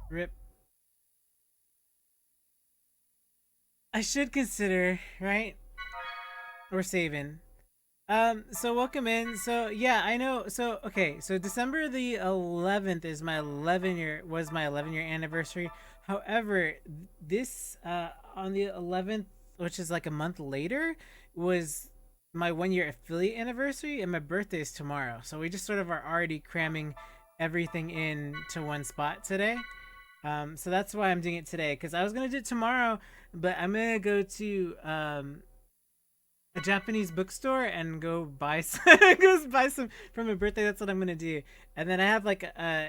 Rip. I should consider, right? We're saving. So welcome in. So yeah, I know. So okay, so December the 11th is my 11-year anniversary. However, this on the 11th, which is like a month later, was my 1-year affiliate anniversary, and my birthday is tomorrow. So we just sort of are already cramming everything in to one spot today. So that's why I'm doing it today, because I was gonna do it tomorrow, but I'm gonna go to a Japanese bookstore and go buy some for my birthday. That's what I'm gonna do. And then I have like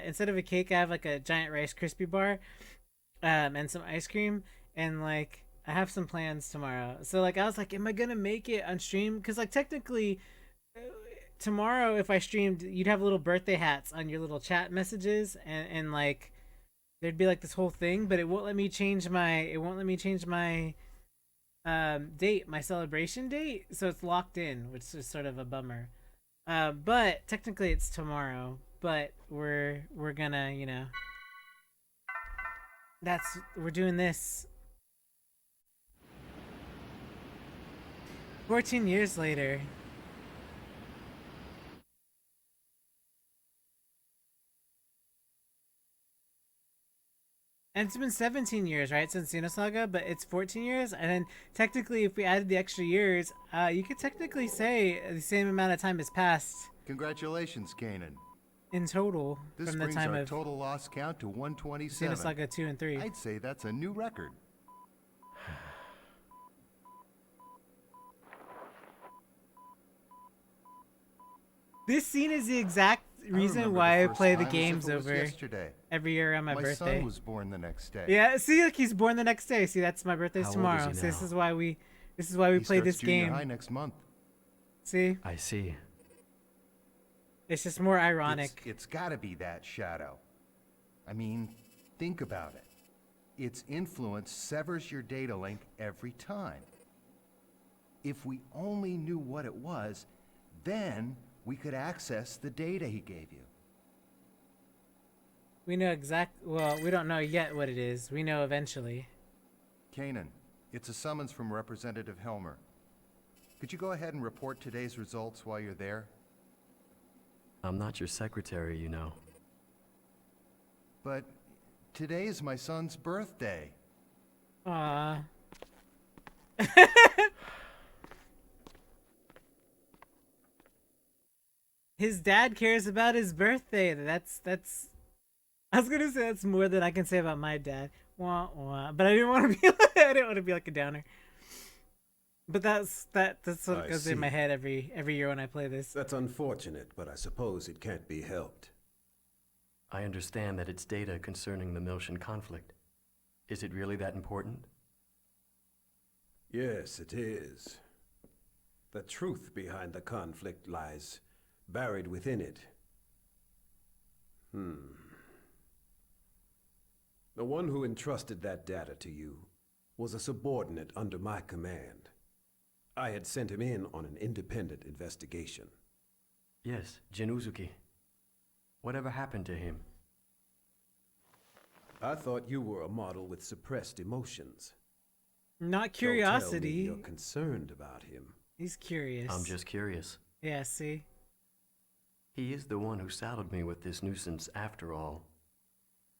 instead of a cake, I have like a giant Rice Krispie bar, and some ice cream, and like I have some plans tomorrow. So like I was like, am I gonna make it on stream? Because like technically, tomorrow if I streamed, you'd have little birthday hats on your little chat messages, and like there'd be like this whole thing, but it won't let me change my date, my celebration date, so it's locked in, which is sort of a bummer. But technically it's tomorrow, but we're gonna, you know, we're doing this 14 years later. And it's been 17 years, right, since Xenosaga, but it's 14 years. And then technically, if we added the extra years, you could technically say the same amount of time has passed Congratulations, Kanan. in total This from the brings time our of total loss count to 127. Xenosaga 2 and 3. I'd say that's a new record. This scene is the exact reason remember why the I first play the time as if games it was over yesterday. every year on my My birthday. son was born the next day. Yeah, see, look, he's born the next day. See, that's my birthday's How old is tomorrow. he So this now? is why we He play starts this junior game. high next month. See, I see. it's just more ironic. It's got to be that shadow. I mean, think about it. Its influence severs your data link every time. If we only knew what it was, then we could access the data he gave you. We know well, we don't know yet what it is. We know eventually. Kanan, it's a summons from Representative Helmer. Could you go ahead and report today's results while you're there? I'm not your secretary, you know. But today is my son's birthday. Aww. His dad cares about his birthday. That's I was gonna say that's more than I can say about my dad. Wah, wah. But I didn't want to be I didn't want to be like a downer. But that's what I goes in see. my head every year when I play this. That's unfortunate, but I suppose it can't be helped. I understand that it's data concerning the Miltian conflict. Is it really that important? Yes, it is. The truth behind the conflict lies buried within it. The one who entrusted that data to you was a subordinate under my command. I had sent him in on an independent investigation. Yes, Jin Uzuki. Whatever happened to him? I thought you were a model with suppressed emotions. Not Don't curiosity. tell me you're concerned about him. He's curious. I'm just curious. Yeah, see? He is the one who saddled me with this nuisance after all.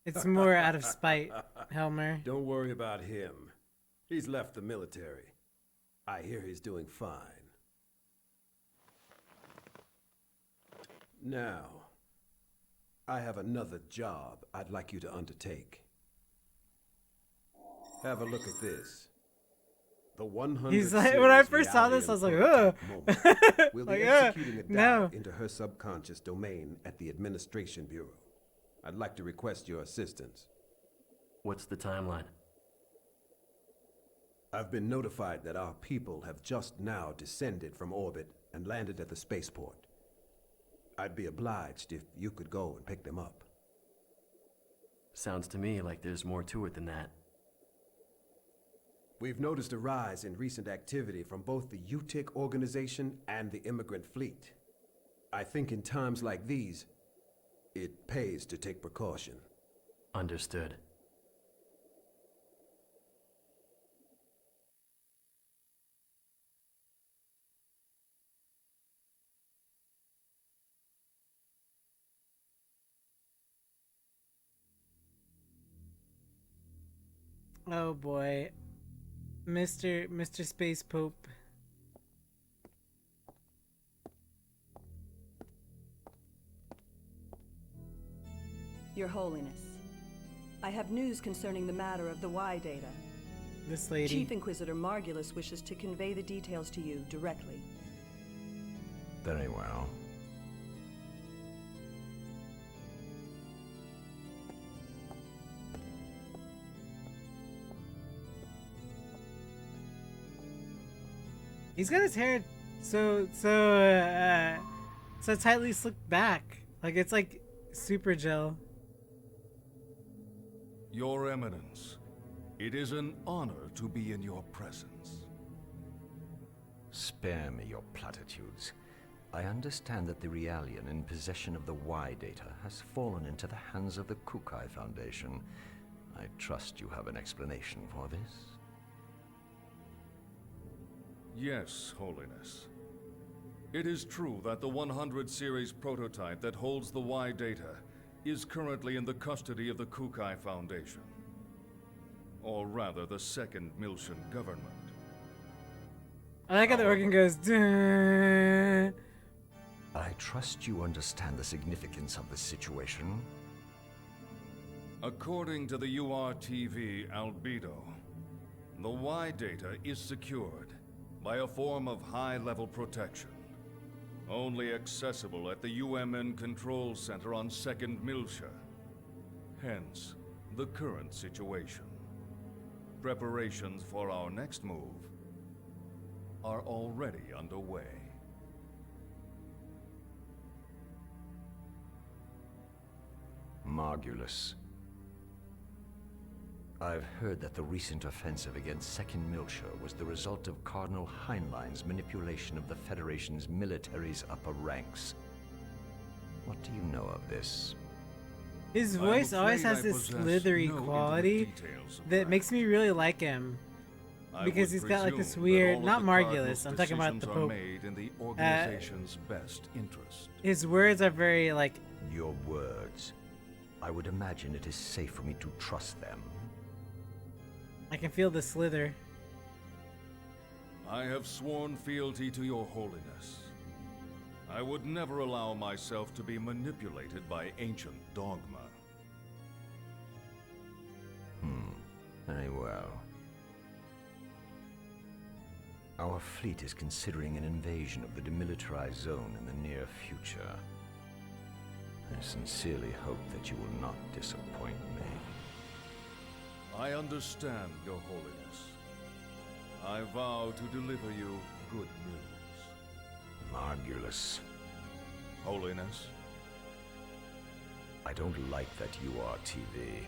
It's more out of spite, Helmer. Don't worry about him. He's left the military. I hear he's doing fine. Now, I have another job I'd like you to undertake. Have a look at this. The 100 He's like, when I series first saw this, I was like, reality ugh. and prototype moment. We'll be Like, executing a dive no. into her subconscious domain at the Administration Bureau. I'd like to request your assistance. What's the timeline? I've been notified that our people have just now descended from orbit and landed at the spaceport. I'd be obliged if you could go and pick them up. Sounds to me like there's more to it than that. We've noticed a rise in recent activity from both the UTIC organization and the immigrant fleet. I think in times like these, it pays to take precaution. Understood. Oh boy. Mr. Space Pope. Your Holiness, I have news concerning the matter of the Y data. This lady. Chief Inquisitor Margulis wishes to convey the details to you directly. Very well. He's got his hair so tightly slicked back. Like it's like super gel. Your Eminence, it is an honor to be in your presence. Spare me your platitudes. I understand that the Realian in possession of the Y data has fallen into the hands of the Kukai Foundation. I trust you have an explanation for this. Yes, Holiness. It is true that the 100 series prototype that holds the Y data is currently in the custody of the Kukai Foundation. or rather the Second Miltian government. I like how the organ goes. Duh. I trust you understand the significance of the situation. According to the URTV albedo, the Y data is secured by a form of high-level protection, only accessible at the UMN Control Center on 2nd Miltia. Hence, the current situation. Preparations for our next move are already underway. Margulis. I've heard that the recent offensive against 2nd Miltia was the result of Cardinal Heinlein's manipulation of the Federation's military's upper ranks. What do you know of this? His voice always has this slithery quality that makes me really like him. Because he's got like this weird, not Margulis, I'm talking about the Pope. Made in the organization's best interest. His words are very like... Your words. I would imagine it is safe for me to trust them. I can feel the slither. I have sworn fealty to your holiness. I would never allow myself to be manipulated by ancient dogma. Very well. Our fleet is considering an invasion of the demilitarized zone in the near future. I sincerely hope that you will not disappoint me. I understand, Your Holiness. I vow to deliver you good news. Margulis. Holiness? I don't like that URTV.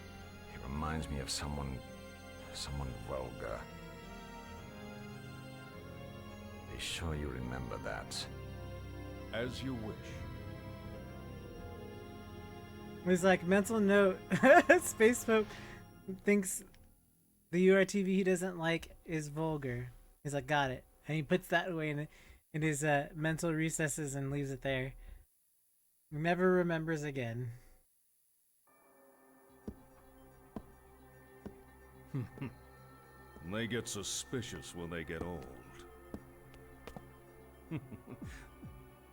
It reminds me of someone vulgar. Be sure you remember that. As you wish. It's like, mental note, Space Pope thinks the URTV he doesn't like is vulgar. He's like, got it. And he puts that away in his mental recesses and leaves it there. Never remembers again. They get suspicious when they get old.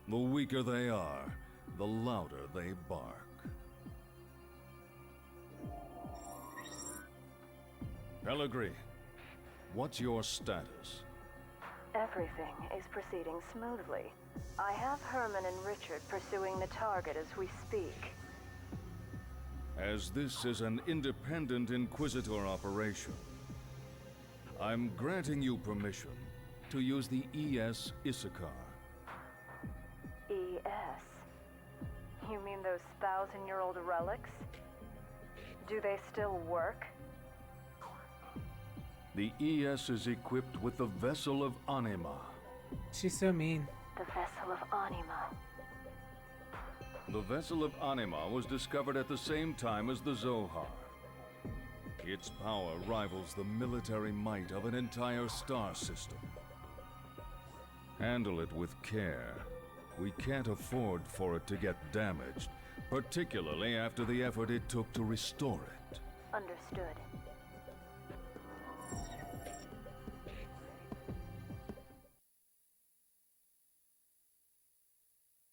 The weaker they are, the louder they bark. Pellegrini, what's your status? Everything is proceeding smoothly. I have Herman and Richard pursuing the target as we speak. As this is an independent Inquisitor operation, I'm granting you permission to use the ES Issachar. ES? You mean those 1,000-year-old relics? Do they still work? The ES is equipped with the Vessel of Anima. She's so mean. The Vessel of Anima. The Vessel of Anima was discovered at the same time as the Zohar. Its power rivals the military might of an entire star system. Handle it with care. We can't afford for it to get damaged, particularly after the effort it took to restore it. Understood.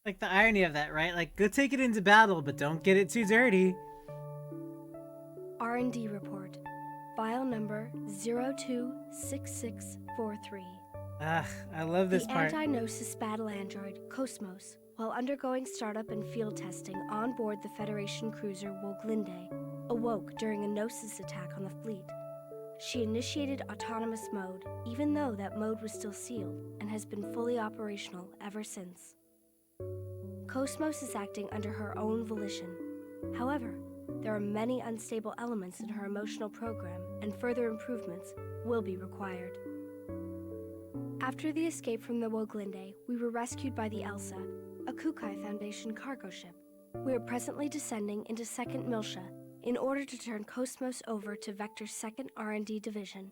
Like the irony of that, right? Like, go take it into battle, but don't get it too dirty. R&D report. File number 026643. I love this part. The anti-Gnosis battle android, Cosmos, while undergoing startup and field testing on board the Federation cruiser Woglinde, awoke during a Gnosis attack on the fleet. She initiated autonomous mode, even though that mode was still sealed, and has been fully operational ever since. Cosmos is acting under her own volition. However, there are many unstable elements in her emotional program, and further improvements will be required. After the escape from the Woglinde, we were rescued by the Elsa, a Kukai Foundation cargo ship. We are presently descending into 2nd Miltia in order to turn Cosmos over to Vector's 2nd R&D division.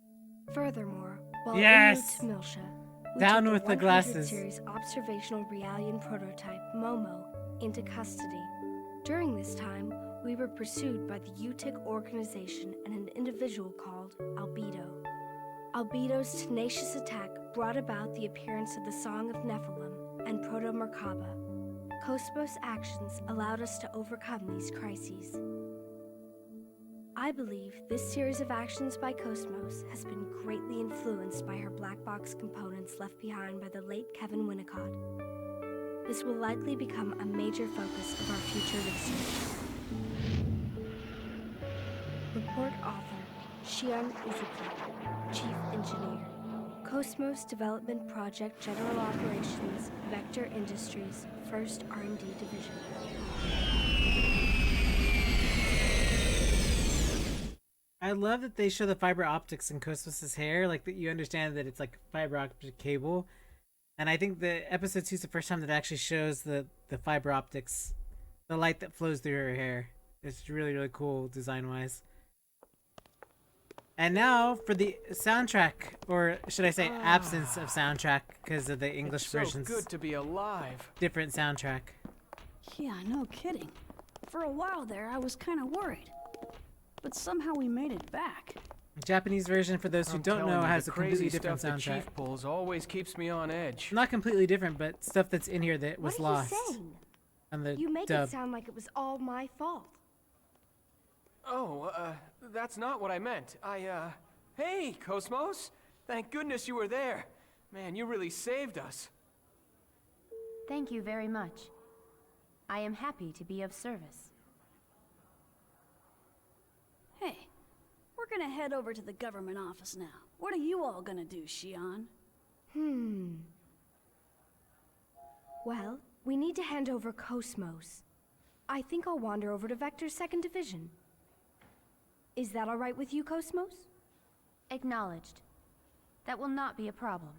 Furthermore, while en route to Miltia, we down took with the 100 glasses. Series observational Realian prototype Momo into custody. During this time, we were pursued by the UTIC organization and an individual called Albedo. Albedo's tenacious attack brought about the appearance of the Song of Nephilim and Proto-Merkaba. Cosmos' actions allowed us to overcome these crises. I believe this series of actions by Cosmos has been greatly influenced by her black box components left behind by the late Kevin Winnicott. This will likely become a major focus of our future research. Report author, Shion Uzuki, Chief Engineer, Cosmos Development Project General Operations, Vector Industries, 1st R&D Division. I love that they show the fiber optics in Cosmos's hair, like that you understand that it's like fiber optic cable. And I think the episode 2 is the first time that it actually shows the fiber optics, the light that flows through her hair. It's really, really cool design-wise. And now for the soundtrack, or should I say absence of soundtrack, because of the English version's good to be alive. different soundtrack. Yeah, no kidding. For a while there, I was kind of worried. But somehow we made it back. The Japanese version, for those who don't know, has a completely different stuff soundtrack. The Chief pulls always keeps me on edge. Not completely different, but stuff that's in here that was What are lost. you saying? On the You make dub. it sound like it was all my fault. Oh, that's not what I meant. Hey, Cosmos! Thank goodness you were there. Man, you really saved us. Thank you very much. I am happy to be of service. Hey, we're gonna head over to the government office now. What are you all gonna do, Shion? Well, we need to hand over Cosmos. I think I'll wander over to Vector's 2nd Division. Is that all right with you, Cosmos? Acknowledged. That will not be a problem.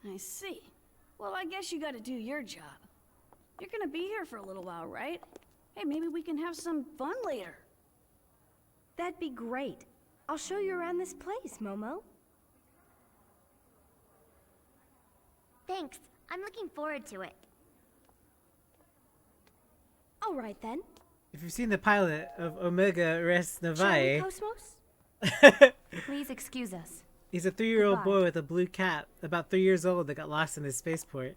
I see. Well, I guess you gotta do your job. You're gonna be here for a little while, right? Hey, maybe we can have some fun later. That'd be great. I'll show you around this place, Momo. Thanks. I'm looking forward to it. All right, then. If you've seen the pilot of Omega Res Shall we, Novae, Cosmos? Please excuse us. he's a 3-year-old Goodbye. boy with a blue cap, about 3 years old, that got lost in his spaceport.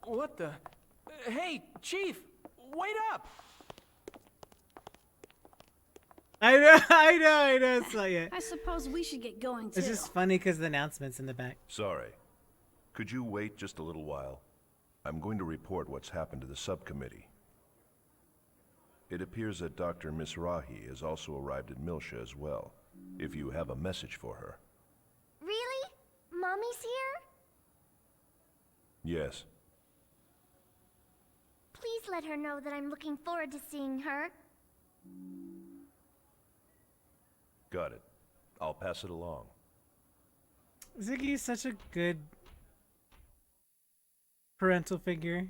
What the? Hey, Chief! Wait up! I know. It's not yet. I suppose we should get going, too. It's just funny because the announcements in the back. Sorry. Could you wait just a little while? I'm going to report what's happened to the subcommittee. It appears that Dr. Mizrahi has also arrived at Milsha as well, if you have a message for her. Really? Mommy's here? Yes. Please let her know that I'm looking forward to seeing her. Got it. I'll pass it along. Ziggy's such a good parental figure.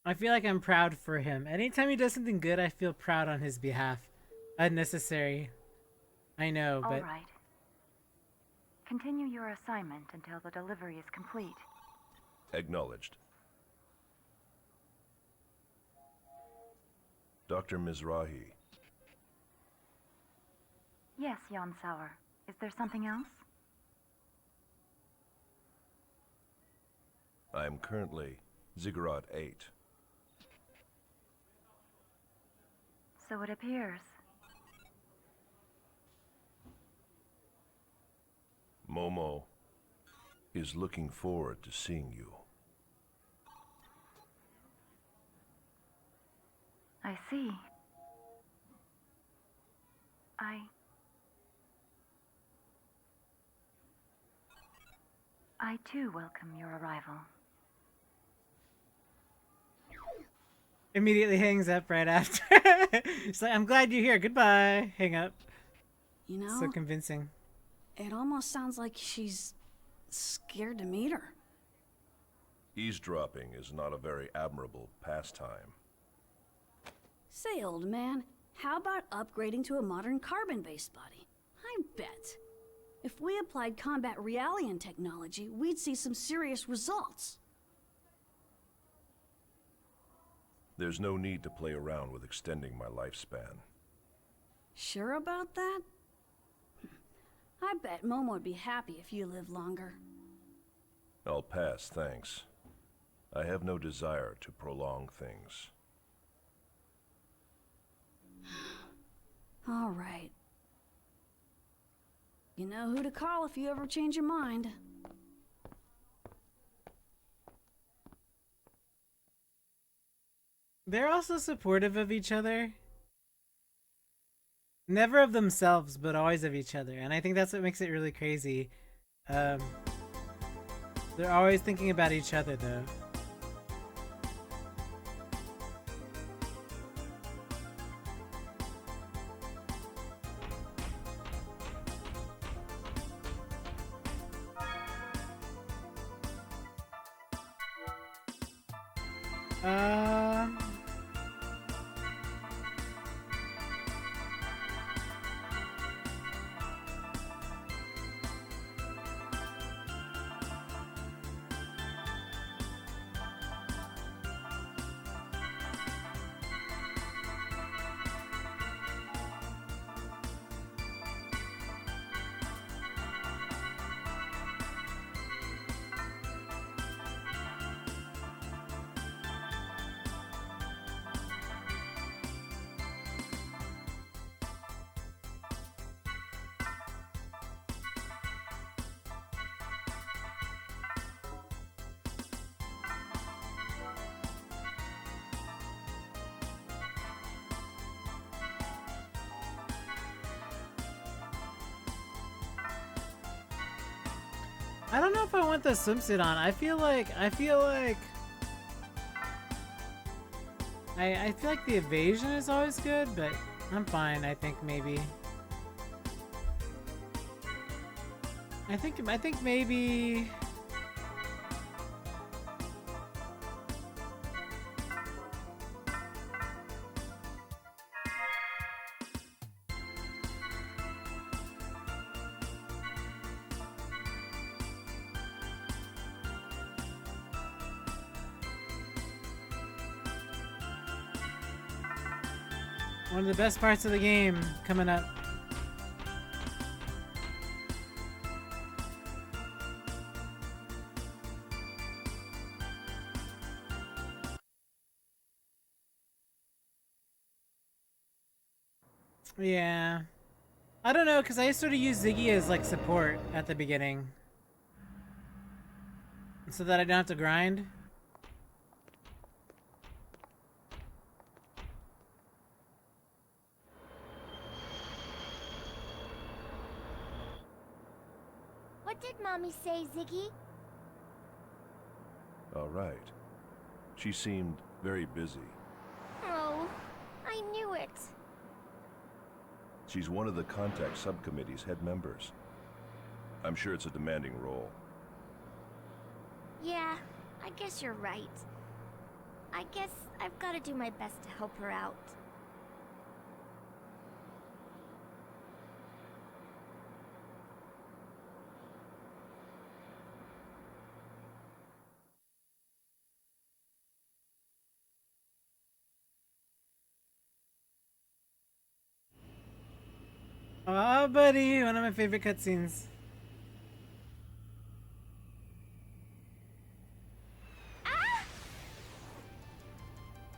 I feel like I'm proud for him. Anytime he does something good, I feel proud on his behalf. Unnecessary. I know, All but... right. Continue your assignment until the delivery is complete. Acknowledged. Dr. Mizrahi. Yes, Jan Sauer. Is there something else? I am currently Ziggurat 8. So it appears. Momo is looking forward to seeing you. I see. I too welcome your arrival. Immediately hangs up right after. It's like, I'm glad you're here. Goodbye. Hang up. You know, So convincing. it almost sounds like she's scared to meet her. Eavesdropping is not a very admirable pastime. Say, old man, how about upgrading to a modern carbon-based body? I bet. If we applied combat Realian technology, we'd see some serious results. There's no need to play around with extending my lifespan. Sure about that? I bet Momo would be happy if you lived longer. I'll pass, thanks. I have no desire to prolong things. All right. You know who to call if you ever change your mind. They're also supportive of each other. Never of themselves, but always of each other. And I think that's what makes it really crazy. They're always thinking about each other, though. I don't know if I want the swimsuit on. I feel like the evasion is always good, but I'm fine. I think maybe. I think maybe. One of the best parts of the game coming up. Yeah. I don't know, because I sort of use Ziggy as like support at the beginning. So that I don't have to grind. What did Mommy say, Ziggy? All right. She seemed very busy. Oh, I knew it. She's one of the contact subcommittee's head members. I'm sure it's a demanding role. Yeah, I guess you're right. I guess I've got to do my best to help her out. Oh, buddy, one of my favorite cutscenes.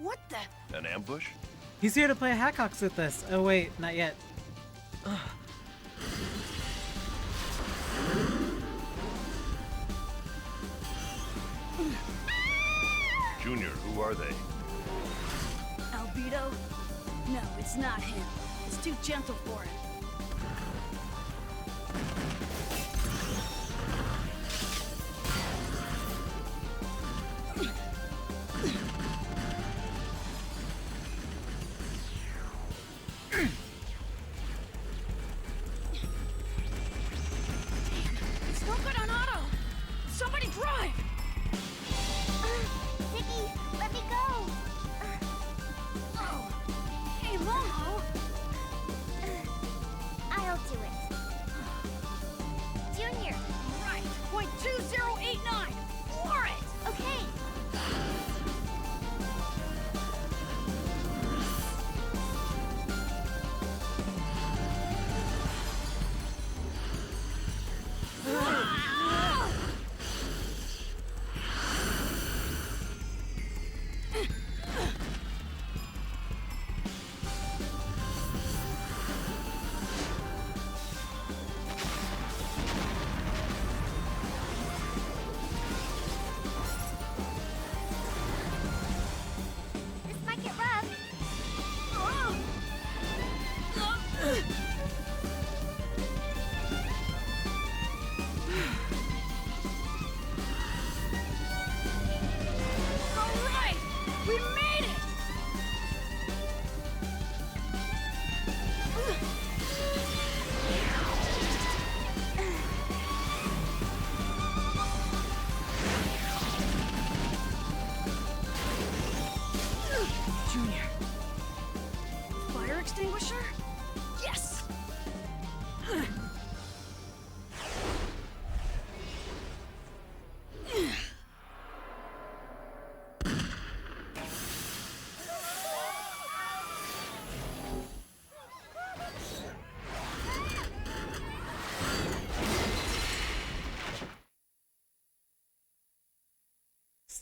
What the? An ambush? He's here to play Hackhawks with us. Oh wait, not yet. Junior, who are they? Albedo? No, it's not him. It's too gentle for him. It's no good on auto. Somebody drive. Ziggy, let me go. Oh. Hey, Momo.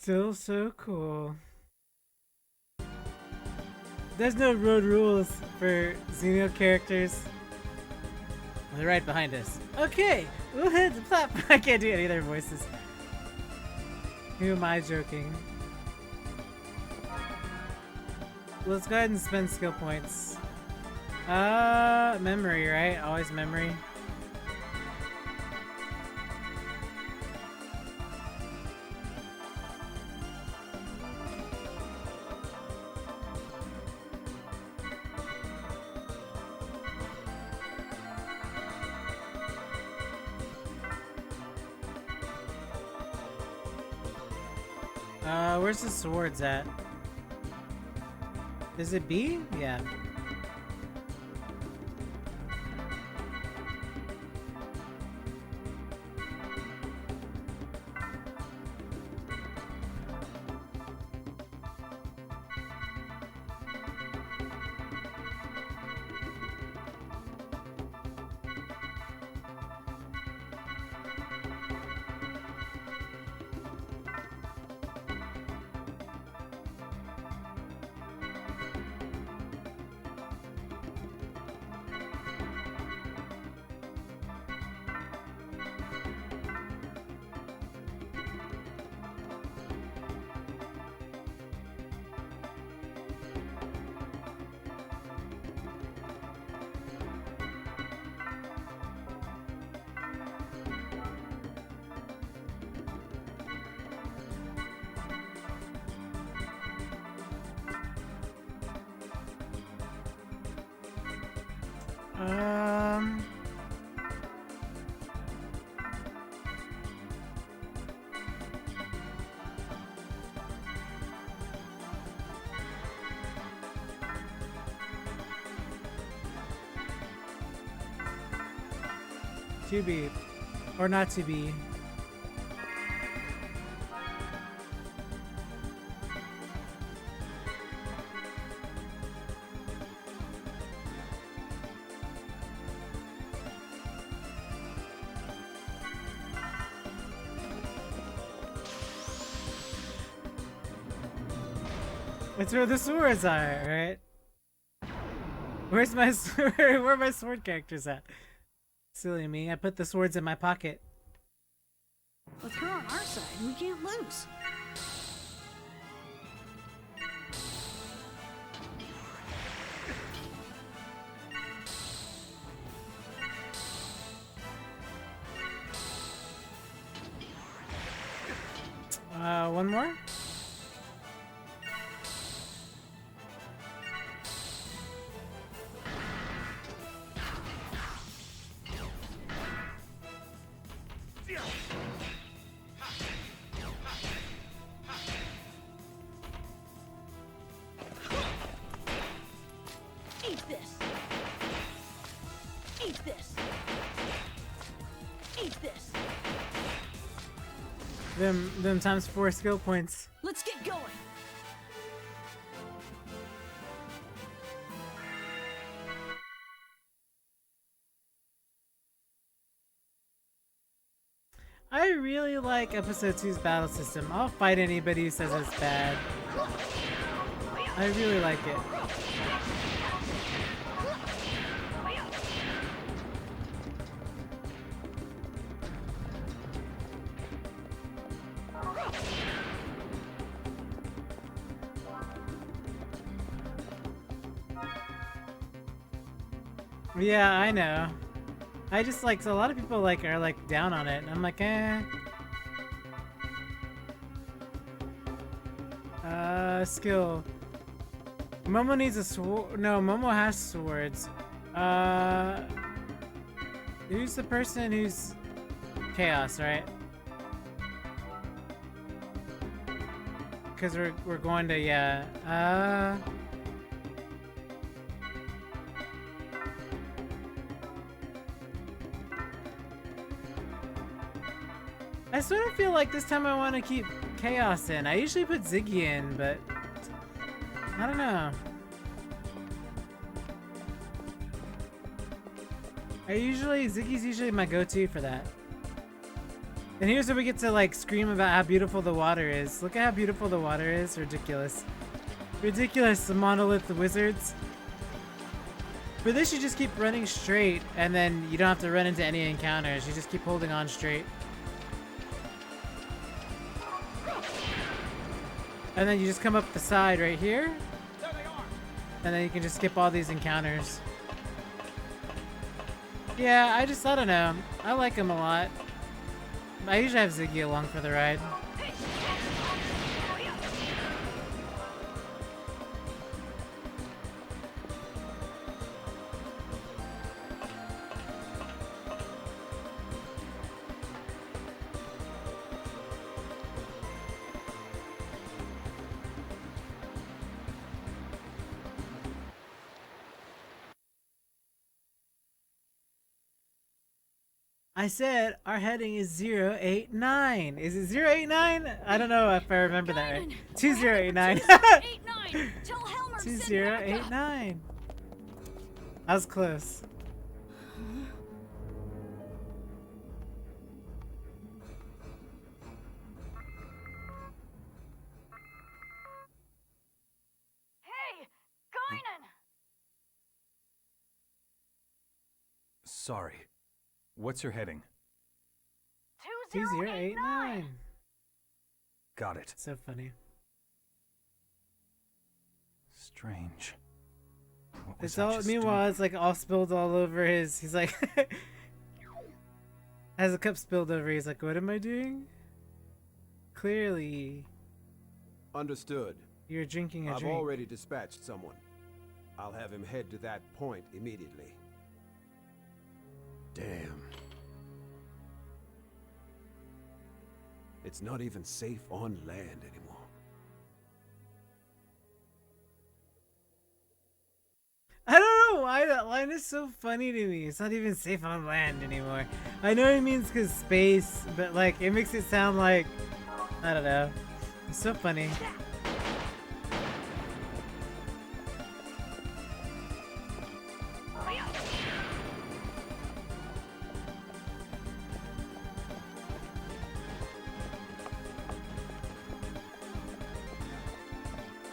Still so cool. There's no road rules for Xeno characters. They're right behind us. Okay, we'll hit the platform. I can't do any of their voices. Who am I joking? Let's go ahead and spend skill points. Memory, right? Always memory. Where's the swords at? Is it B? Yeah. To be, or not to be. It's where the swords are, right? Where's my sword? Where are my sword characters at? Silly me, I put the swords in my pocket. With her on our side, we can't lose. One more? Them times 4 skill points. Let's get going. I really like episode 2's battle system. I'll fight anybody who says it's bad. I really like it. Yeah, I know. I just like, so a lot of people like are like down on it, and I'm like, eh. Skill. Momo needs a sword. No, Momo has swords. Who's the person who's chaos, right? Because we're going to, yeah. I sort of feel like this time I want to keep Chaos in. I usually put Ziggy in, but I don't know. Ziggy's usually my go-to for that. And here's where we get to like scream about how beautiful the water is. Look at how beautiful the water is. Ridiculous. Ridiculous, the monolith, the wizards. For this, you just keep running straight, and then you don't have to run into any encounters. You just keep holding on straight. And then you just come up the side right here. And then you can just skip all these encounters. Yeah, I don't know. I like him a lot. I usually have Ziggy along for the ride. I said our heading is 089. Is it 089? I don't know if I remember that right. 2089. 2089. That was close. Hey, Guinan! Sorry. What's your heading? 2089. Got it. So funny. Strange. What was It's I all. just Meanwhile, doing? it's like all spilled all over his. He's like, has a cup spilled over. He's like, what am I doing? Clearly, Understood. you're drinking a I've drink. already dispatched someone. I'll have him head to that point immediately. Damn. It's not even safe on land anymore. I don't know why that line is so funny to me. It's not even safe on land anymore. I know it means because space, but like it makes it sound like, I don't know. It's so funny.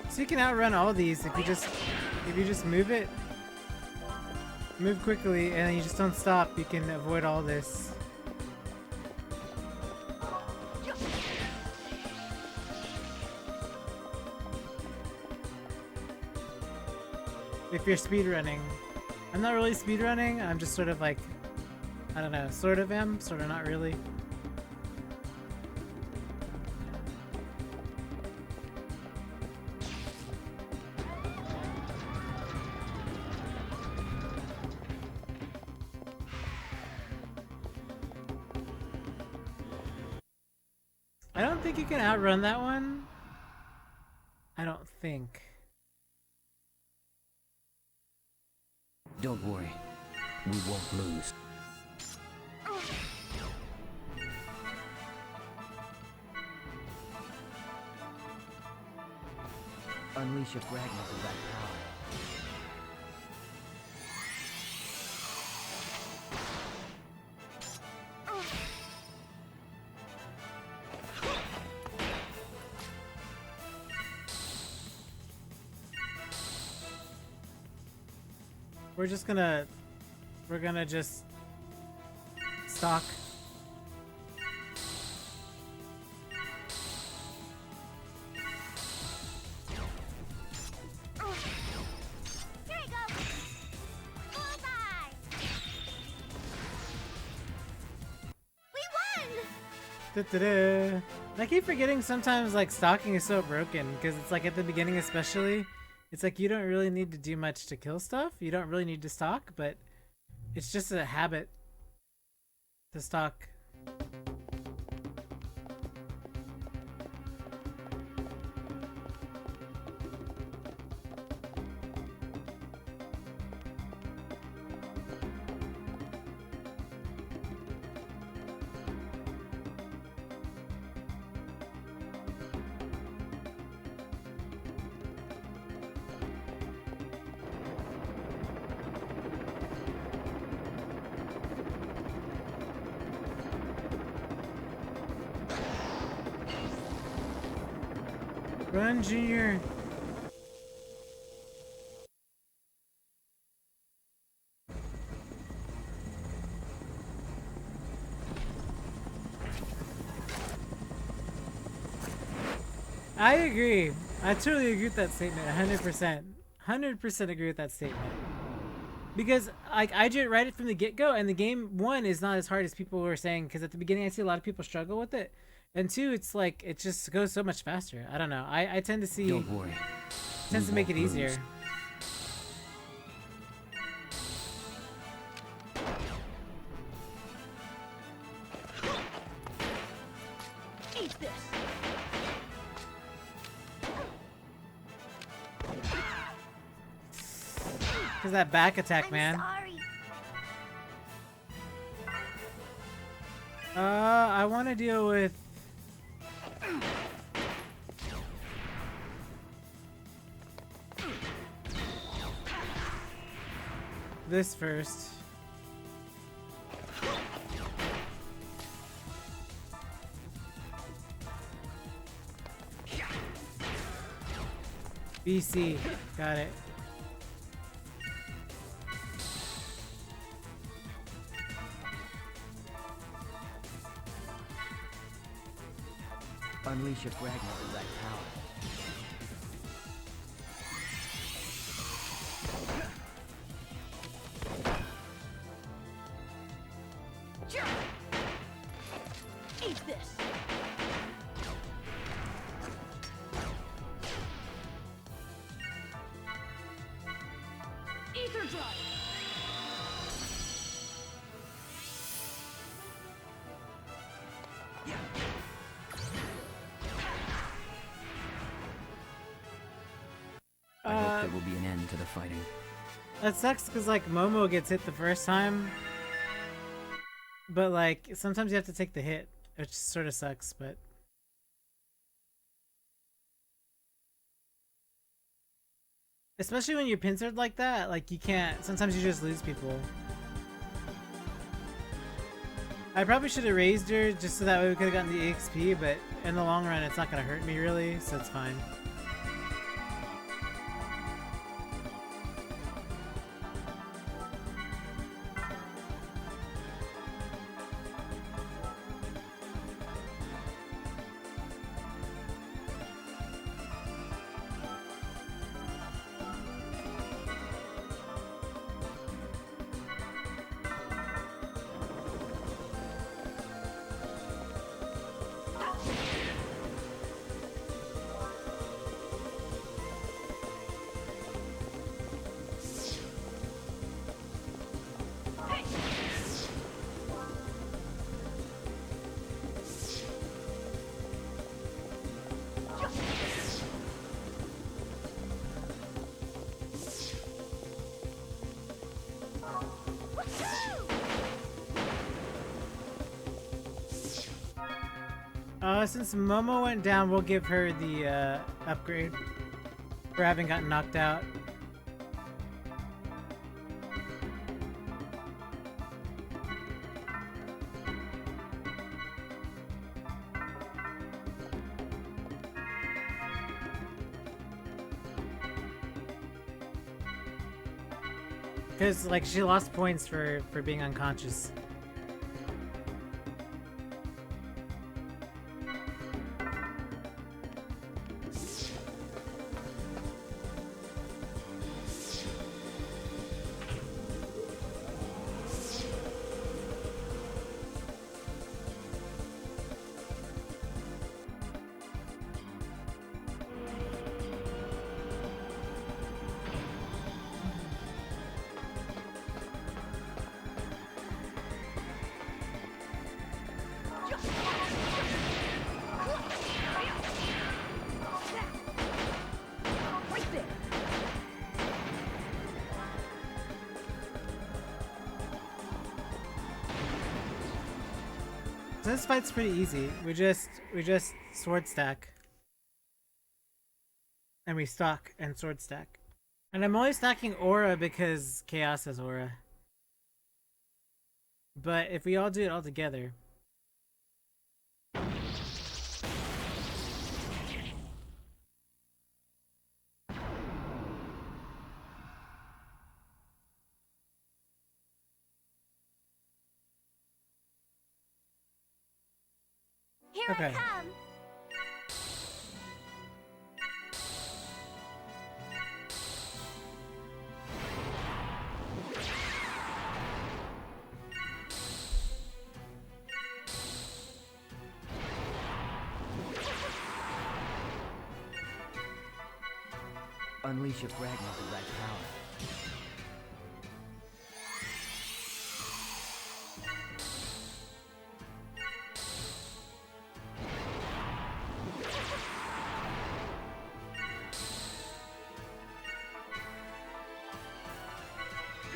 So you can outrun all these if you just move it. Move quickly and then you just don't stop, you can avoid all this. If you're speedrunning. I'm not really speedrunning, I'm just sort of like, I don't know, sort of am, sort of not really. I don't think you can outrun that one. I don't think. Don't worry. We won't lose. Unleash a fragment of that power. We're gonna just stalk. Here you go. Bullseye. We won. Da-da-da. I keep forgetting sometimes like stalking is so broken because it's like at the beginning especially, it's like you don't really need to do much to kill stuff. You don't really need to stalk, but it's just a habit to stalk. Run, Junior. I agree. I totally agree with that statement. 100%. 100% agree with that statement. Because like I did right it from the get-go, and the game one is not as hard as people were saying. Because at the beginning, I see a lot of people struggle with it, and two, it's like it just goes so much faster. I don't know. I tend to see. Don't worry. Tends to make it easier. Eat this. Cause that back attack, man. Sorry. I want to deal with. This first. BC, got it. Unleash your fragment with that power. Eat this. Ether drive. I hope there will be an end to the fighting. That sucks because like Momo gets hit the first time, but like sometimes you have to take the hit, which sort of sucks. But especially when you're pincered like that, like you can't. Sometimes you just lose people. I probably should have raised her just so that way we could have gotten the EXP, but in the long run, it's not gonna hurt me really, so it's fine. Since Momo went down, we'll give her the upgrade for having gotten knocked out. Because like she lost points for being unconscious. This fight's pretty easy. We just sword stack. And we stock and sword stack. And I'm only stacking aura because Chaos has aura. But if we all do it all together. Here Okay. I come. Unleash your fragment of right power.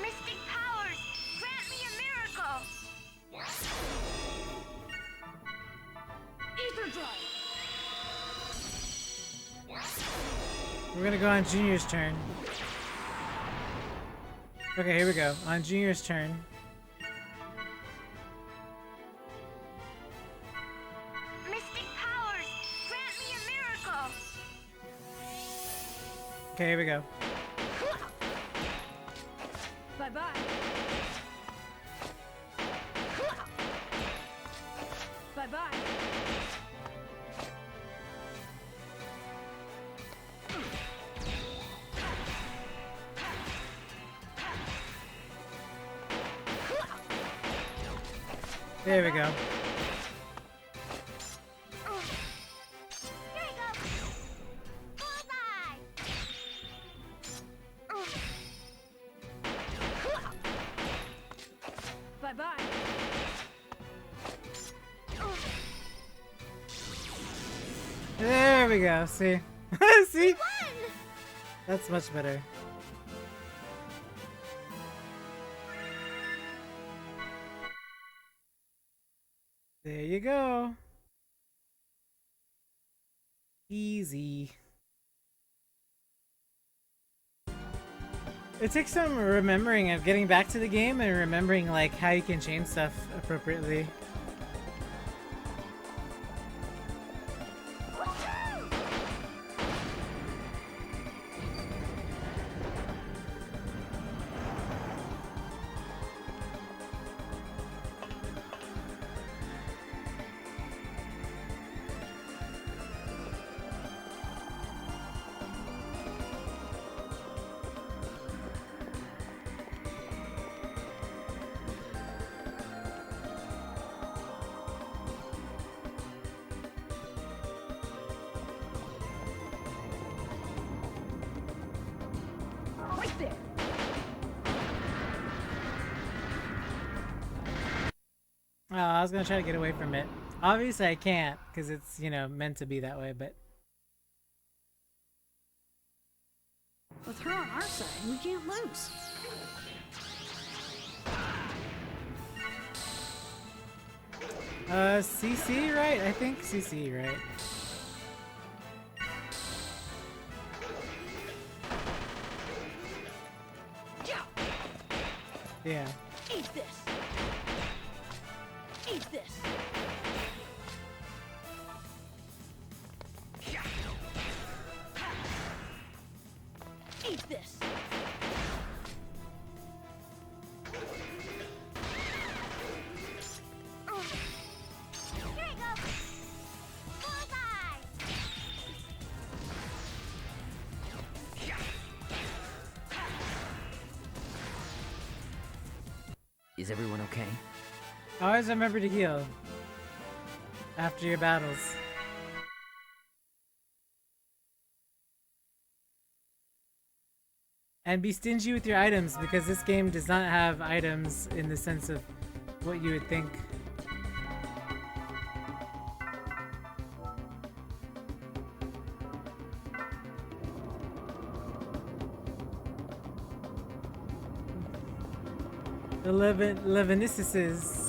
Mystic powers, grant me a miracle. Ether drive. We're gonna go on Junior's turn. Okay, here we go. On Junior's turn. Mystic powers, grant me a miracle. Okay, here we go. Bye-bye. Bye-bye. There we go. Here we go. Bullseye. Bye-bye. There we go. See? See? That's much better. There you go. Easy. It takes some remembering of getting back to the game and remembering like how you can change stuff appropriately. Right there. Oh, I was gonna try to get away from it. Obviously I can't, because it's, you know, meant to be that way, but... With her on our side, we can't lose. CC, right? I think CC, right? Yeah. Eat this. Eat this. Eat this. Here we go. Bullseye. Is everyone okay? Always remember to heal after your battles. And be stingy with your items, because this game does not have items in the sense of what you would think. The Levinicises.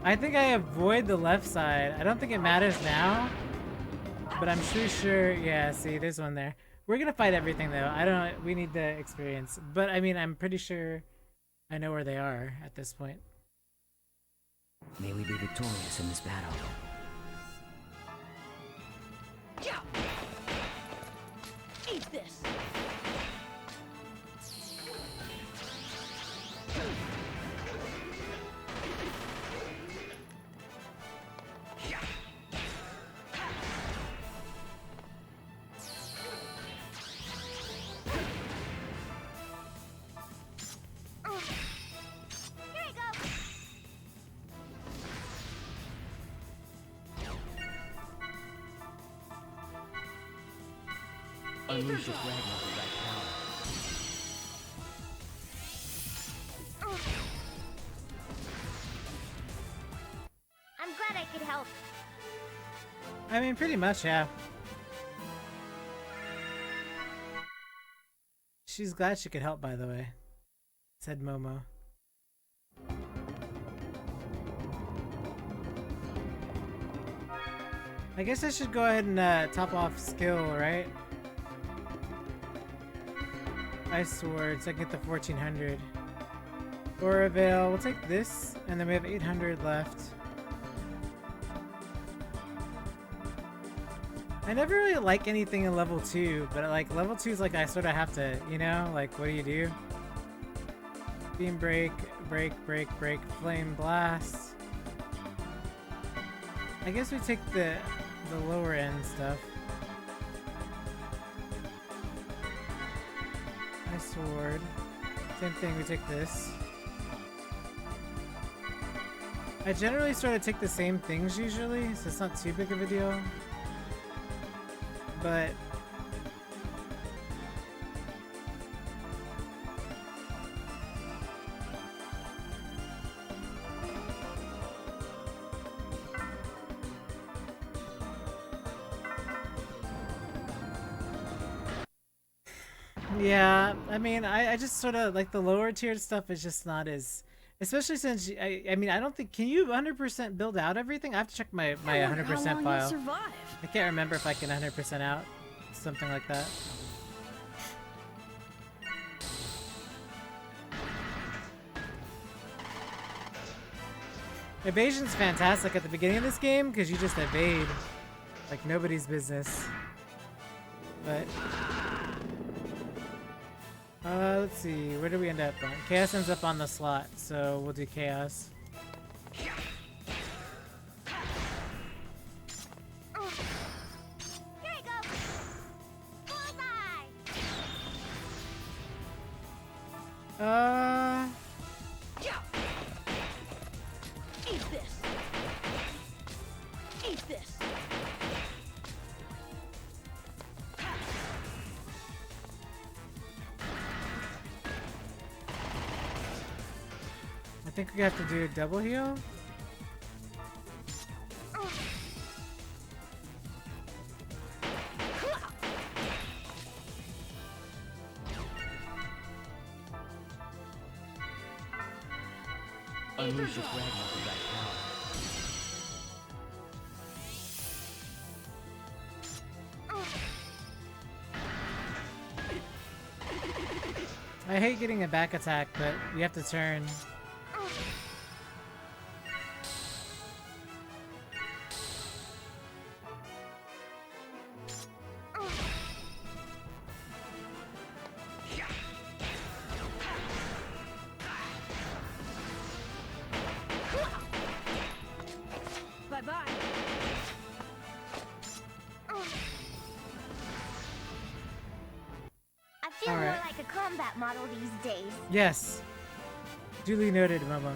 I think I avoid the left side. I don't think it matters now. But I'm sure, yeah, see, there's one there. We're gonna fight everything though. I don't know, we need the experience. But I mean, I'm pretty sure I know where they are at this point. May we be victorious in this battle. Eat this. Unleash your fragment of right power. I'm glad I could help. I mean, pretty much, yeah. She's glad she could help, by the way, said Momo. I guess I should go ahead and top off skill, right? Ice Sword, so I can get the 1400. Aura Veil, we'll take this, and then we have 800 left. I never really like anything in level 2, but like level 2 is like I sort of have to, you know, like what do you do? Beam break, break, break, break, flame blast. I guess we take the lower end stuff. Ice Sword. Same thing, we take this. I generally sort of take the same things usually, so it's not too big of a deal. But yeah, I mean, I just sort of like the lower tiered stuff is just not as, especially since I mean, I don't think, can you 100% build out everything? I have to check my 100% file. I can't remember if I can 100% out something like that. Evasion's fantastic at the beginning of this game because you just evade like nobody's business. But let's see, where do we end up on? Chaos ends up on the slot, so we'll do Chaos. Eat this. Eat this. I think we have to do a double heal. Unleash your fragment of right power. I hate getting a back attack, but we have to turn. Bye-bye. I feel All more right. like a combat model these days. Yes. Duly noted, Momo.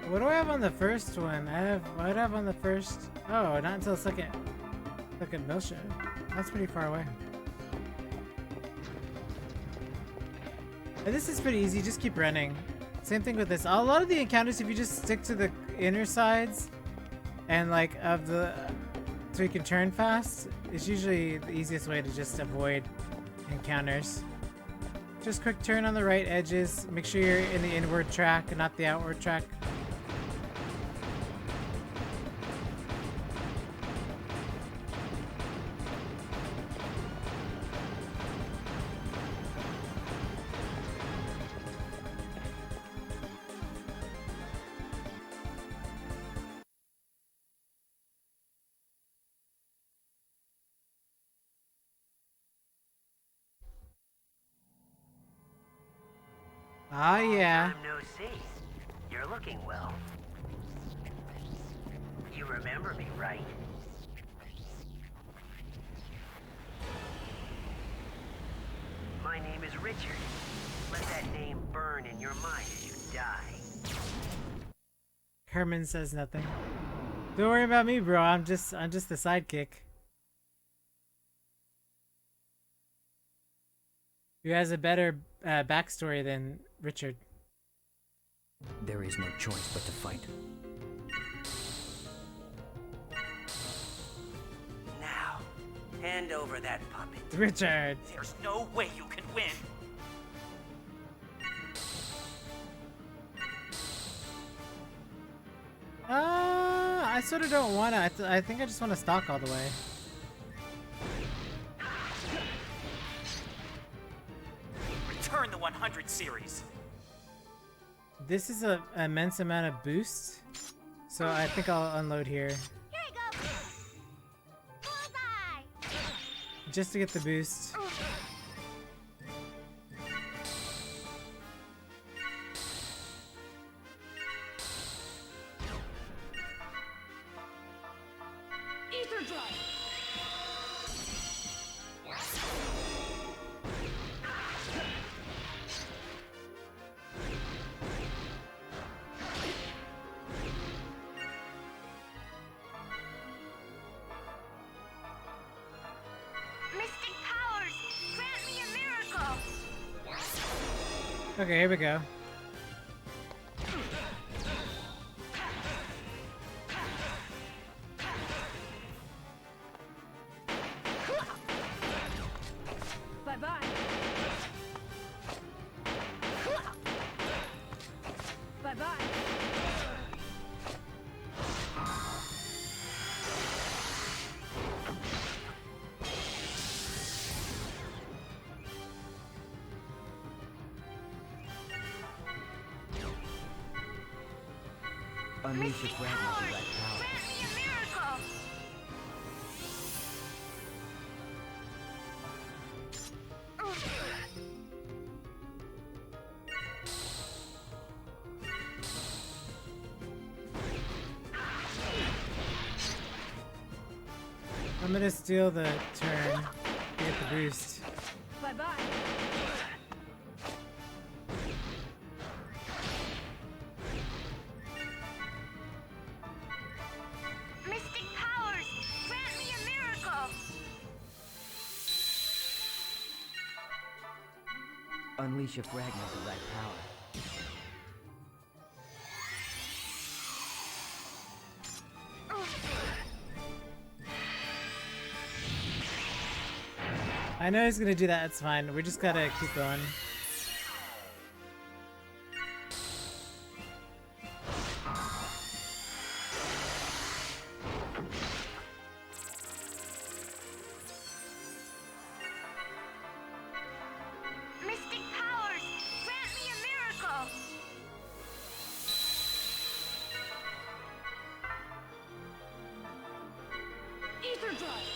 What do I have on the first one? What do I have on the first? Oh, not until second Milsha. That's pretty far away. And this is pretty easy, just keep running. Same thing with this. A lot of the encounters, if you just stick to the inner sides and like so you can turn fast, it's usually the easiest way to just avoid encounters. Just quick turn on the right edges. Make sure you're in the inward track and not the outward track. Ah, yeah. Long time no see. You're looking well. You remember me, right? My name is Richard. Let that name burn in your mind as you die. Herman says nothing. Don't worry about me, bro. I'm just the sidekick. Who has a better backstory than Richard? There is no choice but to fight. Now, hand over that puppet. Richard. There's no way you can win. I sort of don't want to. I think I just want to stalk all the way. Return the 100 series. This is an immense amount of boost, so I think I'll unload here. Here you go. Bullseye. Just to get the boost. Ether drive. Mystic powers, grant me a miracle. Okay, here we go. Bye-bye. Bye-bye. Unleash your fragments of that power. Grant me a miracle. I'm gonna steal the turn to get the boost. Bye-bye. Mystic powers, grant me a miracle. Unleash your fragments of that power. I know he's gonna do that. It's fine. We just gotta keep going. Mystic powers, grant me a miracle. Ether drive.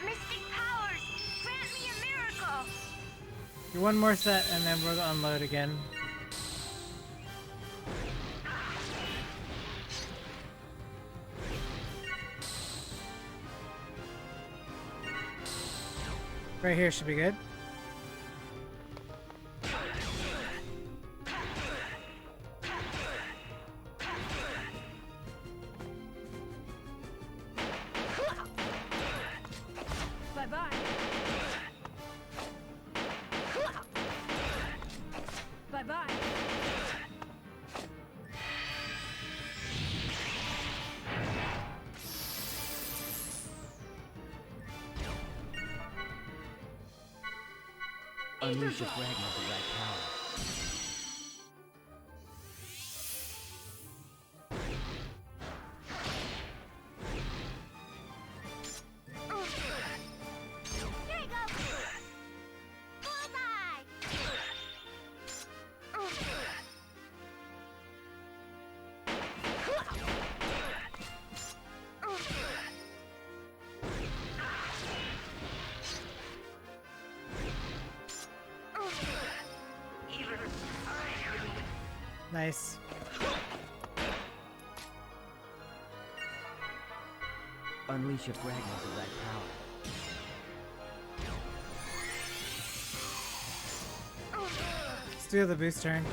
Mystic powers, grant me a miracle. Do one more set and then we'll unload again. Right here should be good. Bye-bye. Bye-bye. Unleash your fragments of that power. Nice. Unleash a fragment of that power. Let's do the boost turn.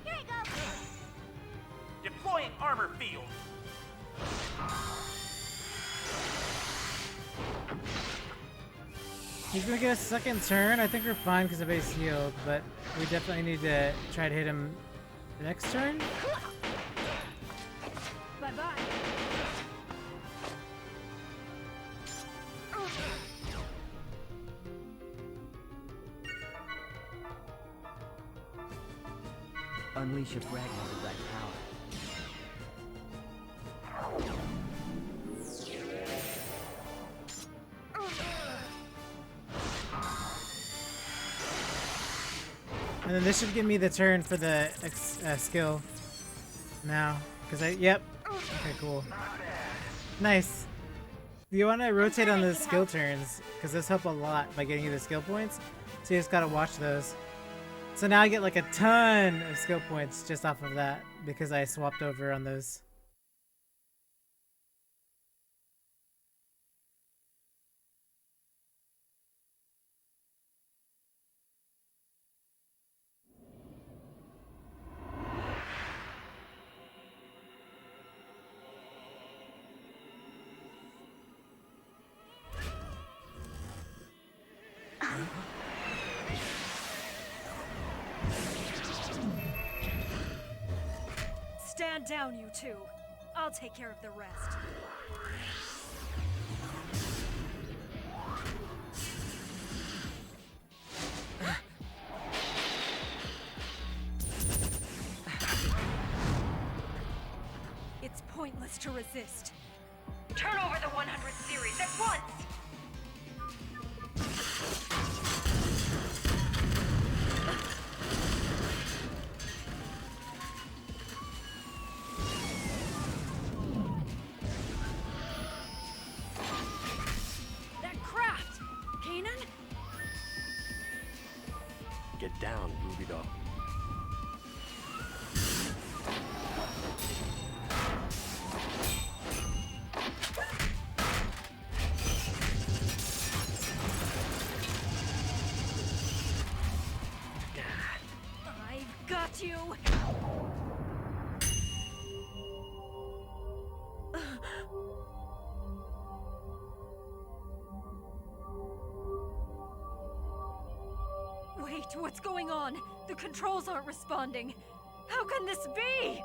Here you go. Deploying armor field. He's gonna get a second turn. I think we're fine because of base healed, but we definitely need to try to hit him the next turn. Bye-bye. Unleash a fragment of that power. And then this should give me the turn for the skill now. Yep. Okay, cool. Nice. You want to rotate on the skill turns, because those help a lot by getting you the skill points. So you just gotta watch those. So now I get like a ton of skill points just off of that, because I swapped over on those. Stand down, you two. I'll take care of the rest. It's pointless to resist. Turn over the 100 series at once! Get down, Ruby Doll. I've got you! Wait, what's going on? The controls aren't responding. How can this be?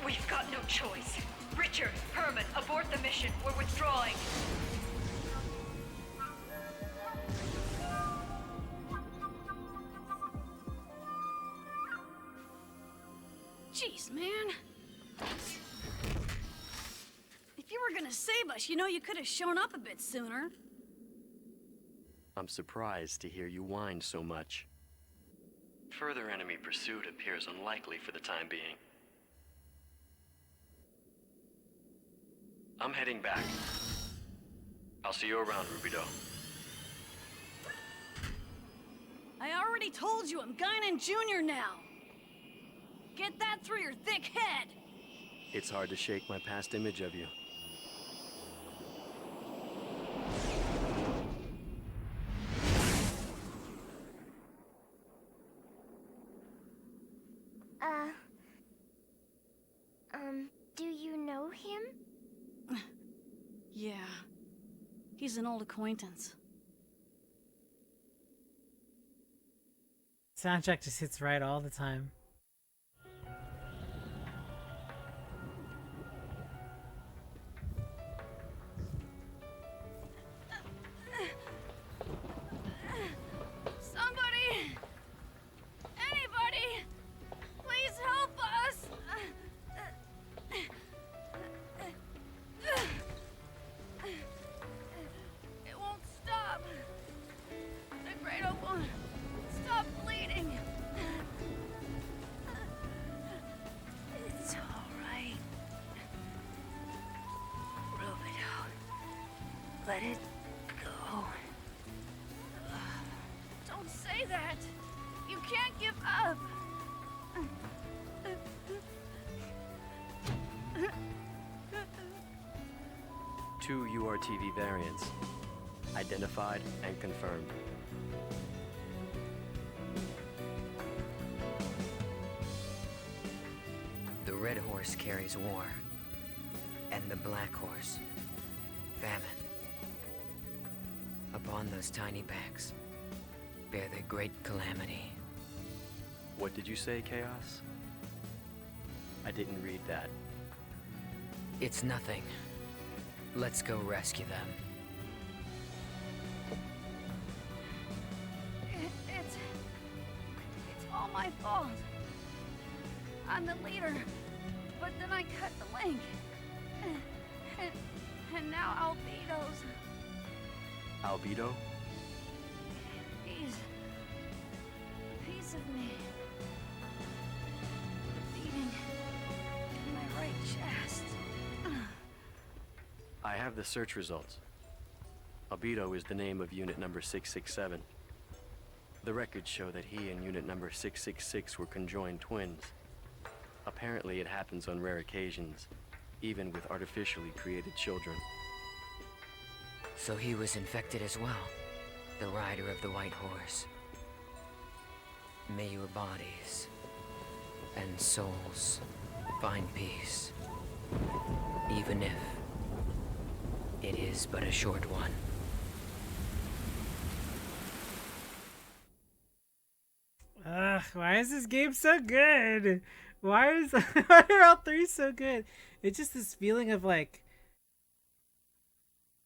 We've got no choice. Richard, Herman, abort the mission. We're withdrawing. Jeez, man. If you were gonna save us, you know you could have shown up a bit sooner. I'm surprised to hear you whine so much. Further enemy pursuit appears unlikely for the time being. I'm heading back. I'll see you around, Ruby Doe. I already told you I'm Guinan Jr. now. Get that through your thick head. It's hard to shake my past image of you. Do you know him? Yeah. He's an old acquaintance. Soundtrack just hits right all the time. Somebody! Anybody! Please help us! It won't stop. let it go. Don't say that. You can't give up. Two URTV variants. Identified and confirmed. The red horse carries war, and the black horse, famine. Upon those tiny backs, bear the great calamity. What did you say, Chaos? I didn't read that. It's nothing. Let's go rescue them. It's all my fault. I'm the leader, but then I cut the link. And now Albedo's. Albedo? He's a piece of me. The beating in my right chest. I have the search results. Albedo is the name of unit number 667. The records show that he and unit number 666 were conjoined twins. Apparently it happens on rare occasions, even with artificially created children. So he was infected as well, the rider of the white horse. May your bodies and souls find peace, even if it is but a short one. Why is this game so good? Why are all three so good? It's just this feeling of like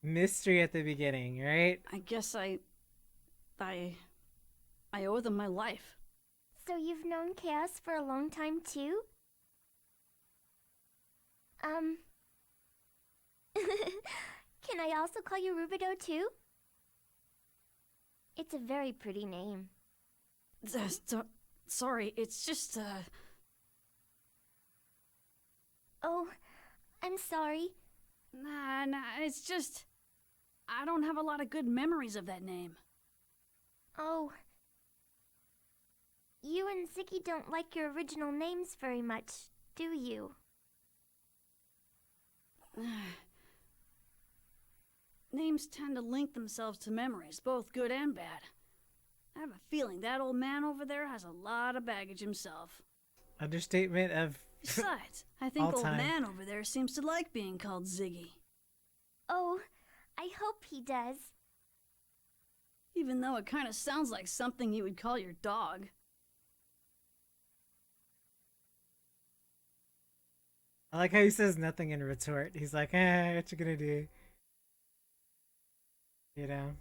mystery at the beginning, right? I guess I owe them my life. So you've known Chaos for a long time too? Can I also call you Rubido too? It's a very pretty name. Sorry, it's just, Oh, I'm sorry. Nah, it's just... I don't have a lot of good memories of that name. Oh. You and Ziggy don't like your original names very much, do you? Names tend to link themselves to memories, both good and bad. I have a feeling that old man over there has a lot of baggage himself. Understatement of Besides, I think all old time. man over there seems to like being called Ziggy. Oh, I hope he does. Even though it kind of sounds like something you would call your dog. I like how he says nothing in retort. He's like, what you gonna do? You know?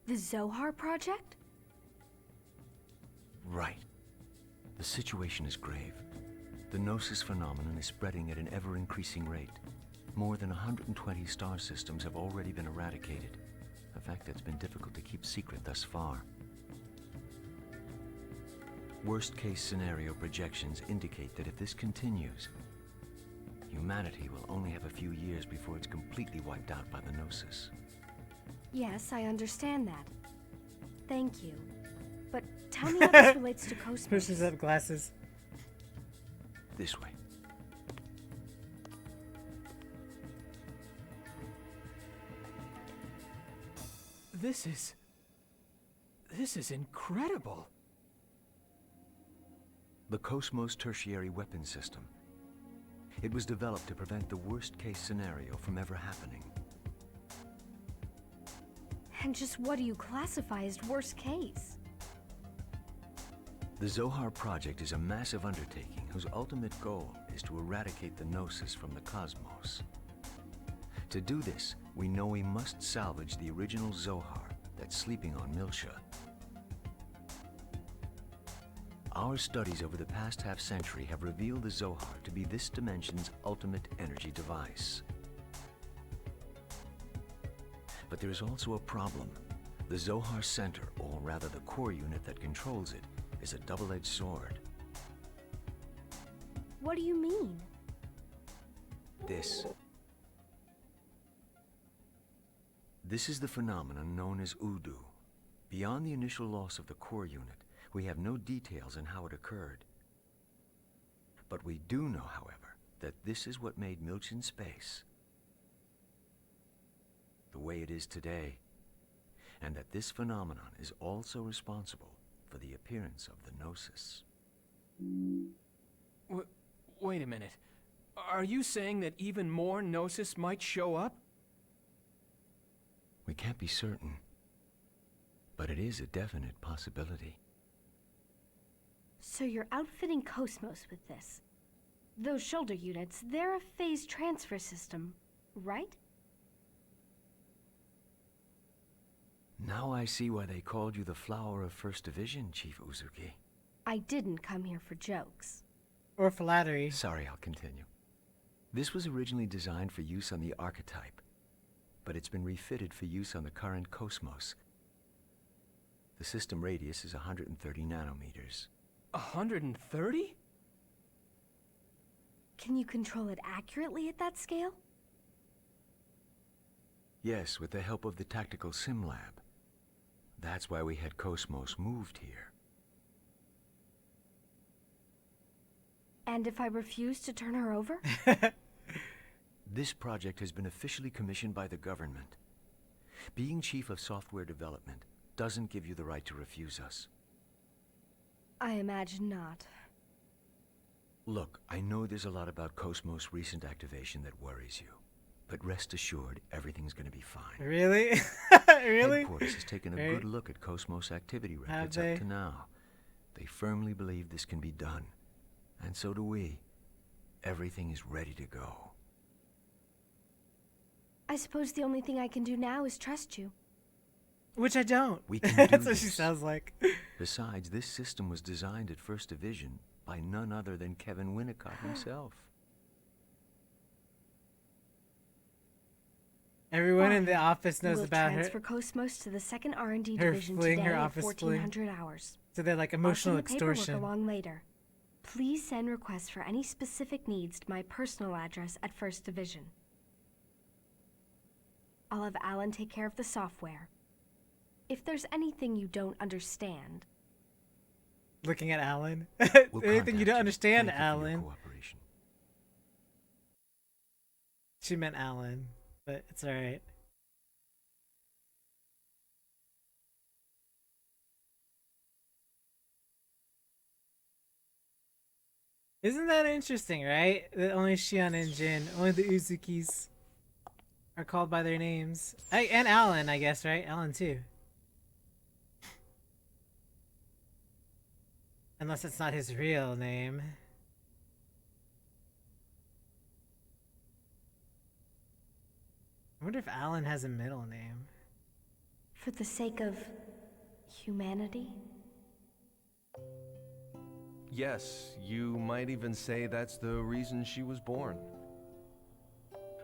The Zohar Project? Right. The situation is grave. The Gnosis phenomenon is spreading at an ever-increasing rate. More than 120 star systems have already been eradicated, a fact that's been difficult to keep secret thus far. Worst-case scenario projections indicate that if this continues, humanity will only have a few years before it's completely wiped out by the Gnosis. Yes, I understand that. Thank you. But tell me how this relates to Cosmos. Pushes up glasses. This way. This is incredible. The Cosmos Tertiary Weapon System. It was developed to prevent the worst-case scenario from ever happening. And just what do you classify as worst case? The Zohar Project is a massive undertaking whose ultimate goal is to eradicate the Gnosis from the cosmos. To do this, we know we must salvage the original Zohar that's sleeping on Milsha. Our studies over the past half-century have revealed the Zohar to be this dimension's ultimate energy device. But there's also a problem. The Zohar Center, or rather the core unit that controls it, is a double-edged sword. What do you mean? This is the phenomenon known as Udu. Beyond the initial loss of the core unit, we have no details on how it occurred. But we do know, however, that this is what made Milchin space the way it is today, and that this phenomenon is also responsible for the appearance of the Gnosis. Wait a minute. Are you saying that even more Gnosis might show up? We can't be certain, but it is a definite possibility. So you're outfitting Cosmos with this. Those shoulder units, they're a phase transfer system, right? Now I see why they called you the Flower of First Division, Chief Uzuki. I didn't come here for jokes. Or flattery. Sorry, I'll continue. This was originally designed for use on the Archetype, but it's been refitted for use on the current Cosmos. The system radius is 130 nanometers. 130? Can you control it accurately at that scale? Yes, with the help of the Tactical Sim Lab. That's why we had Cosmos moved here. And if I refuse to turn her over? This project has been officially commissioned by the government. Being Chief of Software Development doesn't give you the right to refuse us. I imagine not. Look, I know there's a lot about Cosmos' recent activation that worries you. But rest assured, everything's gonna be fine. Really? Really? Headquarters has taken a good look at Cosmos activity records up to now. They firmly believe this can be done. And so do we. Everything is ready to go. I suppose the only thing I can do now is trust you. Which I don't. We can do That's what this. she sounds like. Besides, this system was designed at First Division by none other than Kevin Winnicott himself. Everyone in the office knows we'll about her. transfer Cosmos to the second R&D her division fling, today her at office 1400 hours. So they're like emotional I'll send the extortion. paperwork along later. Please send requests for any specific needs to my personal address at First Division. I'll have Alan take care of the software. If there's anything you don't understand... Looking at Alan. We'll Anything you don't understand, Thank you for your Alan. cooperation. She meant Alan, but it's alright. Isn't that interesting, right? That only Shion and Jin, only the Uzukis are called by their names. And Alan, I guess, right? Alan too. Unless it's not his real name. I wonder if Alan has a middle name. For the sake of... humanity? Yes, you might even say that's the reason she was born.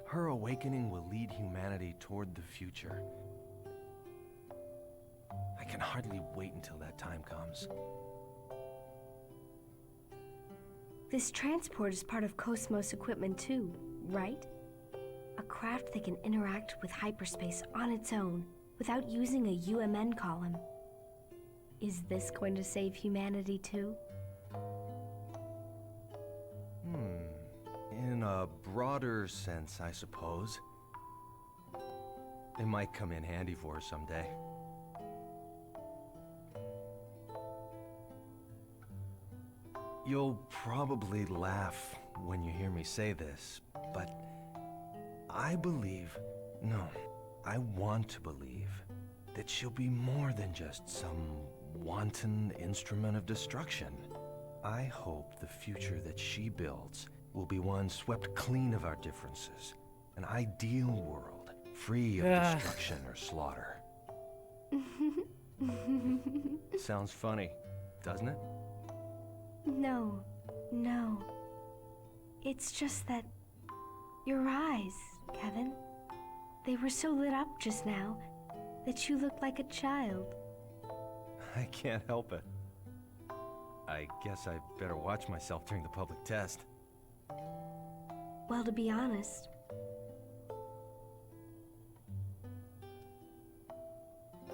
Her awakening will lead humanity toward the future. I can hardly wait until that time comes. This transport is part of Cosmos equipment too, right? A craft that can interact with hyperspace on its own without using a UMN column. Is this going to save humanity too? In a broader sense, I suppose. It might come in handy for her someday. You'll probably laugh when you hear me say this, but I believe, no, I want to believe that she'll be more than just some wanton instrument of destruction. I hope the future that she builds will be one swept clean of our differences. An ideal world, free of destruction or slaughter. Sounds funny, doesn't it? No, no. It's just that your eyes, Kevin, they were so lit up just now that you looked like a child. I can't help it. I guess I better watch myself during the public test. Well, to be honest,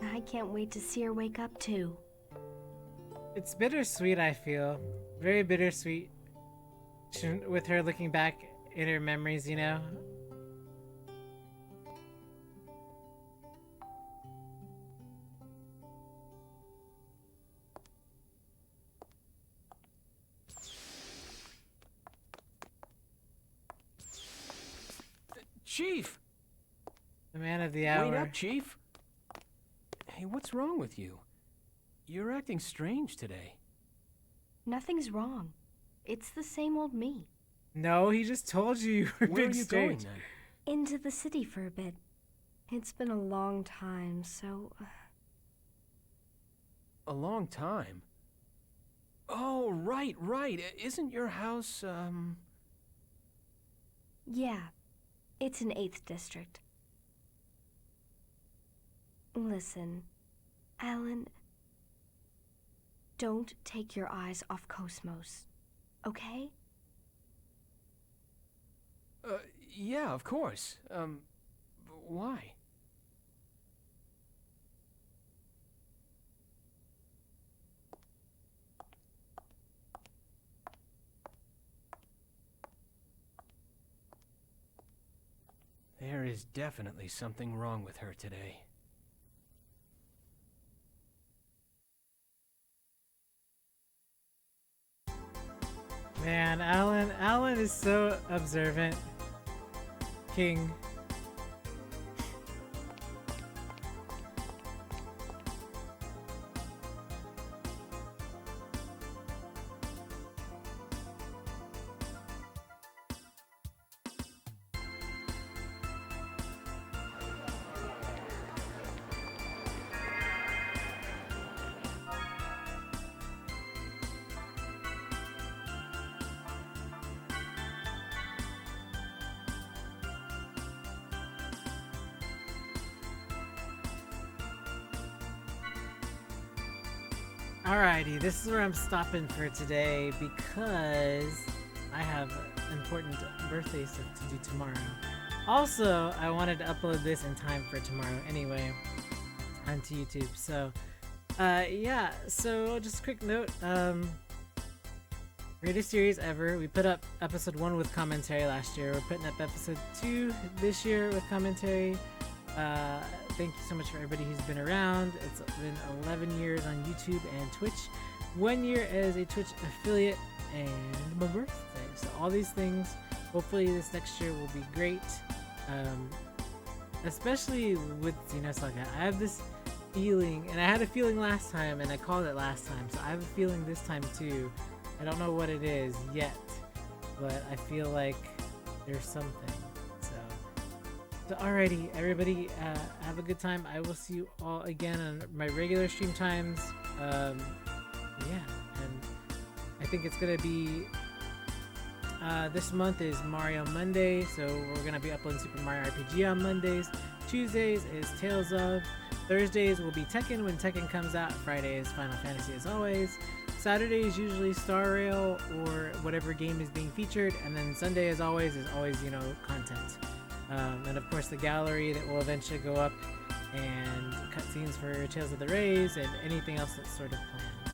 I can't wait to see her wake up too. It's bittersweet, I feel. Very bittersweet. With her looking back in her memories, you know? Chief! The man of the hour. Wait up, Chief! Hey, what's wrong with you? You're acting strange today. Nothing's wrong. It's the same old me. No, he just told you you were Where big are you strange. going then? Into the city for a bit. It's been a long time, so... A long time? Oh, right. Isn't your house, Yeah, it's in 8th District. Listen, Alan, don't take your eyes off Cosmos, okay? Yeah, of course. Why? There is definitely something wrong with her today. Man, Alan is so observant. King. Alrighty, this is where I'm stopping for today because I have important birthday stuff to do tomorrow. Also, I wanted to upload this in time for tomorrow anyway onto YouTube. So, yeah, so just a quick note, greatest series ever. We put up episode 1 with commentary last year. We're putting up episode 2 this year with commentary. Thank you so much for everybody who's been around. It's been 11 years on YouTube and Twitch, 1 year as a Twitch affiliate, and my birthday. So all these things, hopefully this next year will be great. Especially with Xenosaga. I have this feeling, and I had a feeling last time, and I called it last time, so I have a feeling this time too. I don't know what it is yet, but I feel like there's something. So alrighty, everybody, have a good time. I will see you all again on my regular stream times. Yeah, and I think it's gonna be this month is Mario Monday, so we're gonna be uploading Super Mario RPG on Mondays. Tuesdays is Tales of. Thursdays will be Tekken when Tekken comes out. Friday is Final Fantasy as always. Saturday is usually Star Rail or whatever game is being featured, and then Sunday as always is always, you know, content. And of course the gallery that will eventually go up, and cutscenes for Tales of the Rays and anything else that's sort of planned.